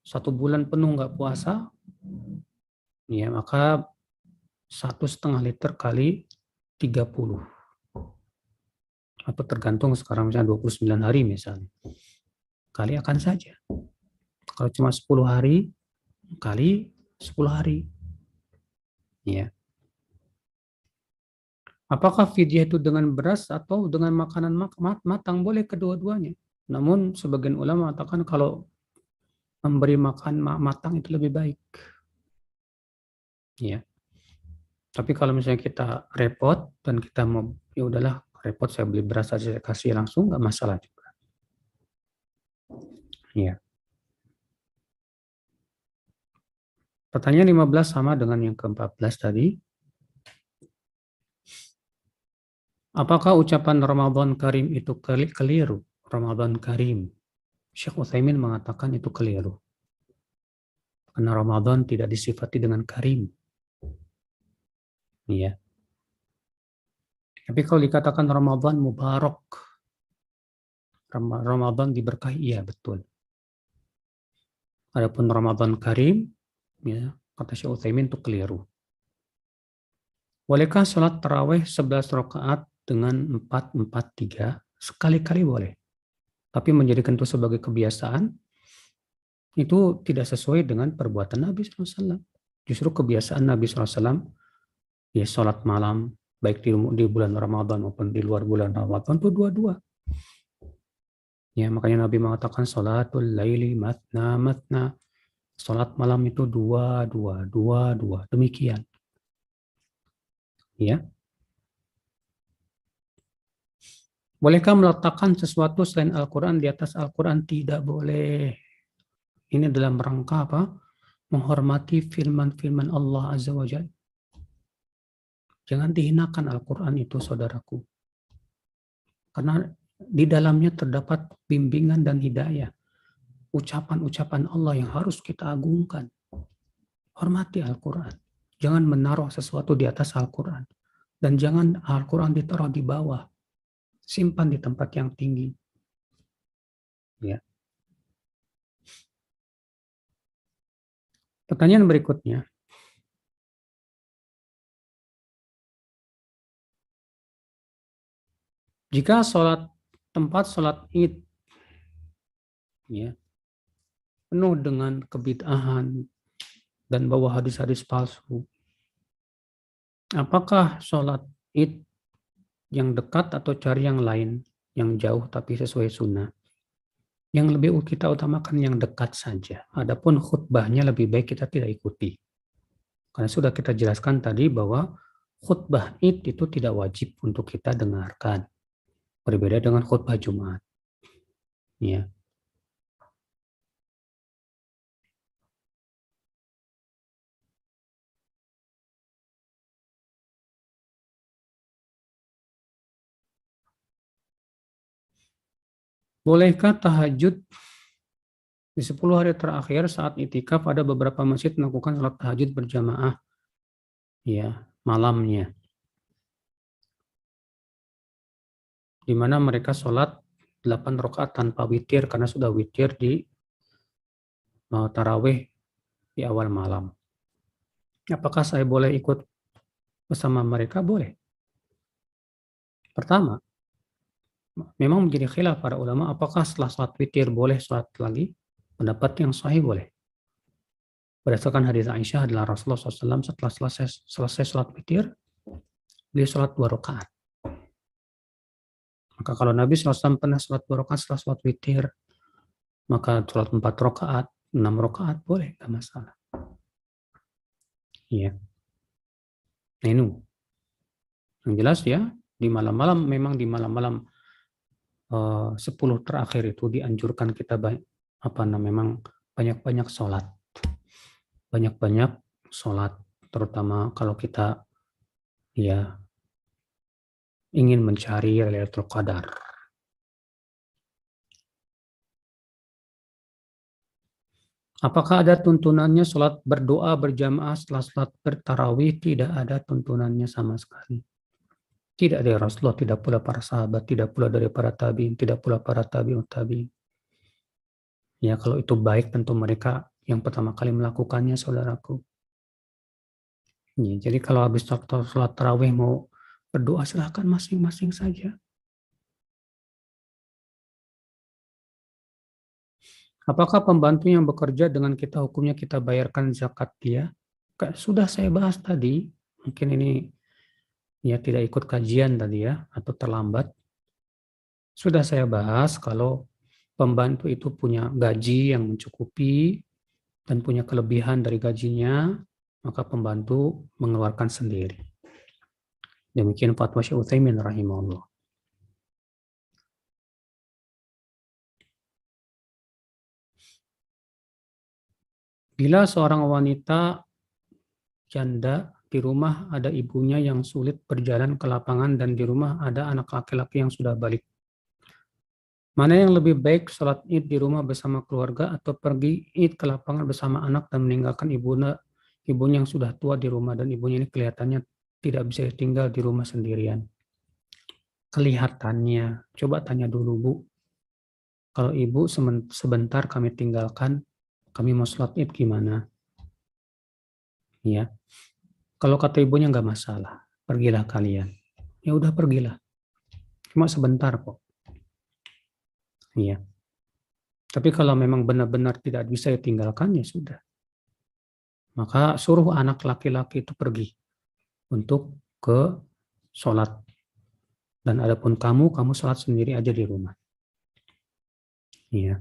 1 bulan penuh nggak puasa, ya maka 1,5 liter kali 30. Atau tergantung sekarang misalnya 29 hari misalnya. Kalikan saja. Kalau cuma 10 hari, kali 10 hari. Ya. Apakah fidyah itu dengan beras atau dengan makanan matang? Boleh kedua-duanya. Namun sebagian ulama mengatakan kalau memberi makan matang itu lebih baik. Ya. Tapi kalau misalnya kita repot dan kita mau, ya udahlah repot saya beli beras saja saya kasih langsung, nggak masalah juga. Ya. Pertanyaan 15 sama dengan yang ke-14 tadi. Apakah ucapan Ramadan Karim itu keliru? Ramadan Karim. Syekh Utsaimin mengatakan itu keliru. Karena Ramadan tidak disifati dengan karim. Iya. Tapi kalau dikatakan Ramadan mubarak, Ramadan diberkahi, iya betul. Adapun Ramadan Karim, ya, kata Syekh Utsaimin itu keliru. Bolehkah sholat tarawih 11 rakaat dengan 4-4-3? Sekali-kali boleh. Tapi menjadikan itu sebagai kebiasaan, itu tidak sesuai dengan perbuatan Nabi SAW. Justru kebiasaan Nabi SAW, ya sholat malam, baik di bulan Ramadan maupun di luar bulan Ramadan itu dua-dua. Ya, makanya Nabi mengatakan sholatul laili matna matna. Sholat malam itu dua, dua, dua, dua. Demikian. Ya. Bolehkah meletakkan sesuatu selain Al-Quran di atas Al-Quran? Tidak boleh. Ini dalam rangka apa? Menghormati firman-firman Allah Azza wa Jalla. Jangan dihinakan Al-Quran itu, saudaraku. Karena di dalamnya terdapat bimbingan dan hidayah. Ucapan-ucapan Allah yang harus kita agungkan. Hormati Al-Quran. Jangan menaruh sesuatu di atas Al-Quran. Dan jangan Al-Quran ditaruh di bawah. Simpan di tempat yang tinggi. Ya. Pertanyaan berikutnya. Jika tempat sholat id ya, penuh dengan kebid'ahan dan bawa hadis-hadis palsu, apakah sholat id yang dekat atau cari yang lain, yang jauh tapi sesuai sunnah? Yang lebih kita utamakan yang dekat saja. Adapun khutbahnya lebih baik kita tidak ikuti. Karena sudah kita jelaskan tadi bahwa khutbah id itu tidak wajib untuk kita dengarkan. Berbeda dengan khutbah Jumat. Ya. Bolehkah tahajud di 10 hari terakhir saat itikaf ada beberapa masjid melakukan sholat tahajud berjamaah? Ya, malamnya. Di mana mereka sholat 8 rakaat tanpa witir karena sudah witir di tarawih di awal malam. Apakah saya boleh ikut bersama mereka? Boleh. Pertama, memang menjadi khilaf para ulama apakah setelah sholat witir boleh sholat lagi? Pendapat yang sahih boleh. Berdasarkan hadis Aisyah adalah Rasulullah SAW setelah selesai sholat witir, beliau sholat 2 rakaat. Maka kalau Nabi SAW pernah sholat 2 rakaat setelah sholat witir, maka sholat 4 rakaat, 6 rakaat boleh, tidak masalah. Iya. Nah ini, yang jelas ya, di malam-malam, memang di malam-malam 10 terakhir itu dianjurkan kita memang banyak-banyak sholat. Banyak-banyak sholat, terutama kalau kita ya ingin mencari Lailatul Qadar. Apakah ada tuntunannya sholat berdoa berjamaah setelah sholat bertarawih? Tidak ada tuntunannya sama sekali. Tidak dari Rasulullah, tidak pula para sahabat, tidak pula dari para tabi'in, tidak pula para tabi'ut tabi'in. Ya, kalau itu baik tentu mereka yang pertama kali melakukannya, saudaraku. Ya, jadi kalau habis sholat tarawih mau berdoa, silahkan masing-masing saja. Apakah pembantu yang bekerja dengan kita hukumnya kita bayarkan zakat dia? Sudah saya bahas tadi, mungkin ini ya tidak ikut kajian tadi ya, atau terlambat. Sudah saya bahas kalau pembantu itu punya gaji yang mencukupi dan punya kelebihan dari gajinya, maka pembantu mengeluarkan sendiri. Demikian fatwa Syekh Utsaimin rahimahullah. Bila seorang wanita janda di rumah ada ibunya yang sulit berjalan ke lapangan dan di rumah ada anak laki-laki yang sudah balik, mana yang lebih baik, sholat id di rumah bersama keluarga atau pergi id ke lapangan bersama anak dan meninggalkan ibunya yang sudah tua di rumah dan ibunya ini kelihatannya tidak bisa tinggal di rumah sendirian? Kelihatannya, coba tanya dulu Bu, kalau ibu sebentar kami tinggalkan, kami mau sholat id gimana? Ya, kalau kata ibunya nggak masalah, pergilah kalian. Ya udah pergilah, cuma sebentar kok. Ya. Tapi kalau memang benar-benar tidak bisa ditinggalkan, ya sudah. Maka suruh anak laki-laki itu pergi untuk ke sholat. Dan adapun kamu sholat sendiri aja di rumah. Ya.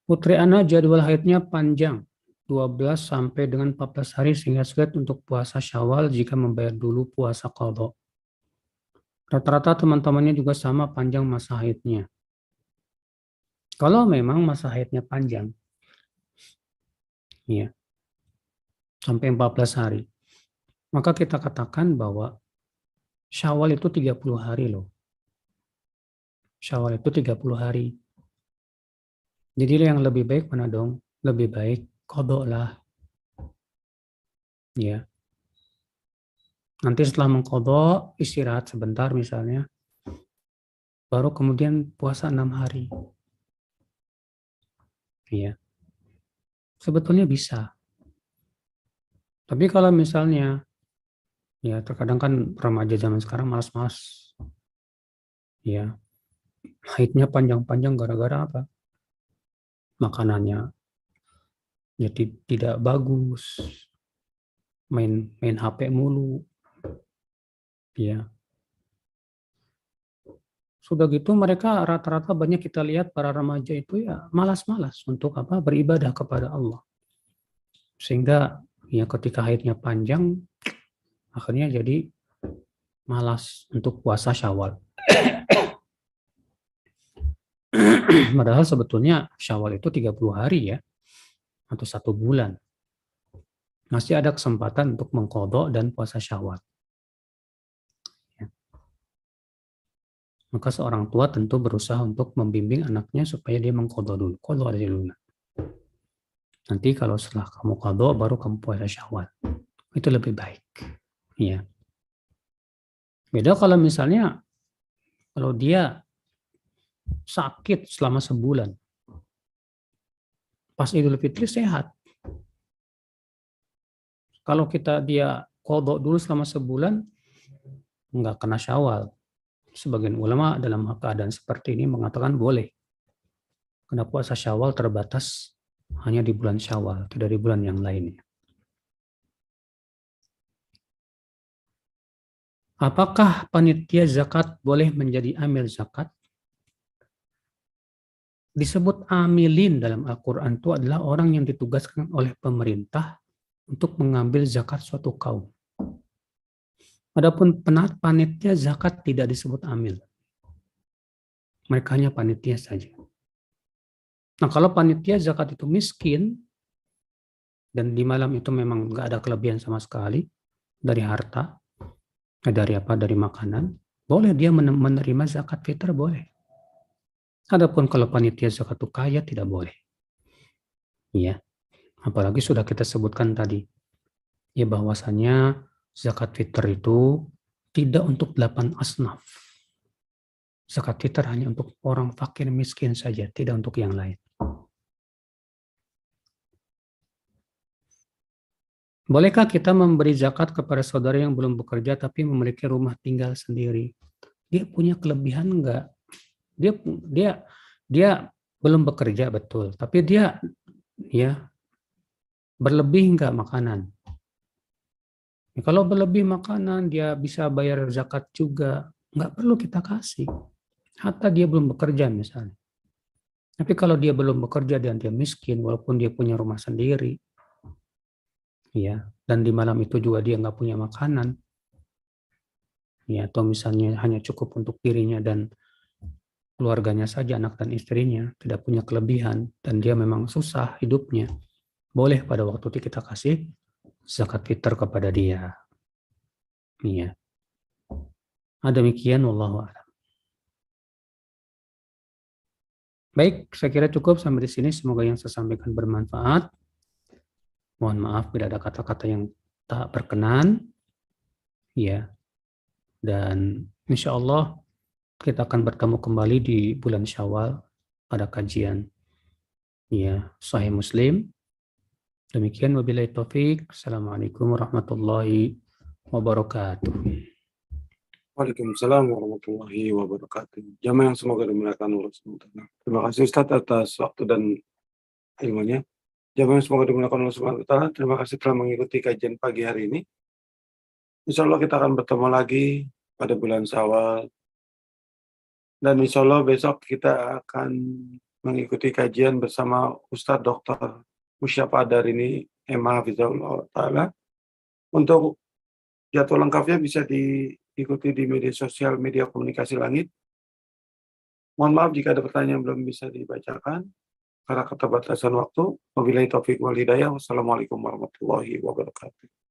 Putri Ana jadwal haidnya panjang, 12 sampai dengan 14 hari sehingga sulit untuk puasa Syawal jika membayar dulu puasa qadha. Rata-rata teman-temannya juga sama panjang masa haidnya. Kalau memang masa haidnya panjang, ya, sampai 14 hari, maka kita katakan bahwa Syawal itu 30 hari loh. Syawal itu 30 hari. Jadi yang lebih baik mana dong? Lebih baik qadha lah. Ya. Nanti setelah mengqadha, istirahat sebentar misalnya, baru kemudian puasa 6 hari. Ya. Sebetulnya bisa. Tapi kalau misalnya, ya terkadang kan remaja zaman sekarang malas-malas. Ya, haidnya panjang-panjang gara-gara apa? Makanannya ya tidak bagus, main HP mulu. Ya. Sudah gitu mereka rata-rata banyak kita lihat para remaja itu ya malas-malas untuk apa? Beribadah kepada Allah. Sehingga ya ketika haidnya panjang akhirnya jadi malas untuk puasa Syawal. Padahal sebetulnya Syawal itu 30 hari ya, atau 1 bulan. Masih ada kesempatan untuk mengqadha dan puasa Syawal. Ya. Maka seorang tua tentu berusaha untuk membimbing anaknya supaya dia mengqadha dulu. Qadha aja dulu. Nanti kalau setelah kamu qadha baru kamu puasa Syawal. Itu lebih baik. Ya. Beda kalau misalnya kalau dia sakit selama sebulan. Pas Idul Fitri sehat. Kalau dia qadha dulu selama sebulan, nggak kena Syawal. Sebagian ulama dalam keadaan seperti ini mengatakan boleh. Karena puasa Syawal terbatas hanya di bulan Syawal, tidak di bulan yang lainnya. Apakah panitia zakat boleh menjadi amil zakat? Disebut amilin dalam Al-Quran itu adalah orang yang ditugaskan oleh pemerintah untuk mengambil zakat suatu kaum. Adapun panitia zakat tidak disebut amil. Mereka hanya panitia saja. Nah, kalau panitia zakat itu miskin, dan di malam itu memang nggak ada kelebihan sama sekali dari harta, dari makanan, boleh dia menerima zakat fitrah, boleh. Adapun kalau panitia zakat itu kaya, tidak boleh. Ya, apalagi sudah kita sebutkan tadi, ya bahwasannya zakat fitrah itu tidak untuk 8 asnaf. Zakat fitrah hanya untuk orang fakir miskin saja, tidak untuk yang lain. Bolehkah kita memberi zakat kepada saudara yang belum bekerja tapi memiliki rumah tinggal sendiri? Dia punya kelebihan enggak? Dia belum bekerja betul, tapi dia ya berlebih enggak makanan? Ya, kalau berlebih makanan dia bisa bayar zakat juga, enggak perlu kita kasih. Hatta dia belum bekerja misalnya. Tapi kalau dia belum bekerja dan dia miskin, walaupun dia punya rumah sendiri, ya, dan di malam itu juga dia nggak punya makanan, ya, atau misalnya hanya cukup untuk dirinya dan keluarganya saja, anak dan istrinya, tidak punya kelebihan, dan dia memang susah hidupnya, boleh pada waktu itu kita kasih zakat fitr kepada dia. Iya. Demikian, wallahu a'lam. Baik, saya kira cukup sampai di sini. Semoga yang saya sampaikan bermanfaat. Mohon maaf bila ada kata-kata yang tak berkenan. Ya. Dan insya Allah kita akan bertemu kembali di bulan Syawal pada kajian ya Sahih Muslim. Demikian wabillahi taufik. Assalamualaikum warahmatullahi wabarakatuh. Waalaikumsalam warahmatullahi wabarakatuh. Jamaah yang semoga dimuliakan Allah SWT. Terima kasih Ustaz atas waktu dan ilmunya. Jamaah yang semoga dimuliakan Allah SWT. Terima kasih telah mengikuti kajian pagi hari ini. Insya Allah kita akan bertemu lagi pada bulan Syawal. Dan insya Allah besok kita akan mengikuti kajian bersama Ustadz Dr. Musyaf Adar ini, MA Hafizahullah Ta'ala. Untuk jadwal lengkapnya bisa diikuti di media sosial, media komunikasi langit. Mohon maaf jika ada pertanyaan yang belum bisa dibacakan karena keterbatasan waktu. Wabillahi taufiq wal hidayah. Wassalamualaikum warahmatullahi wabarakatuh.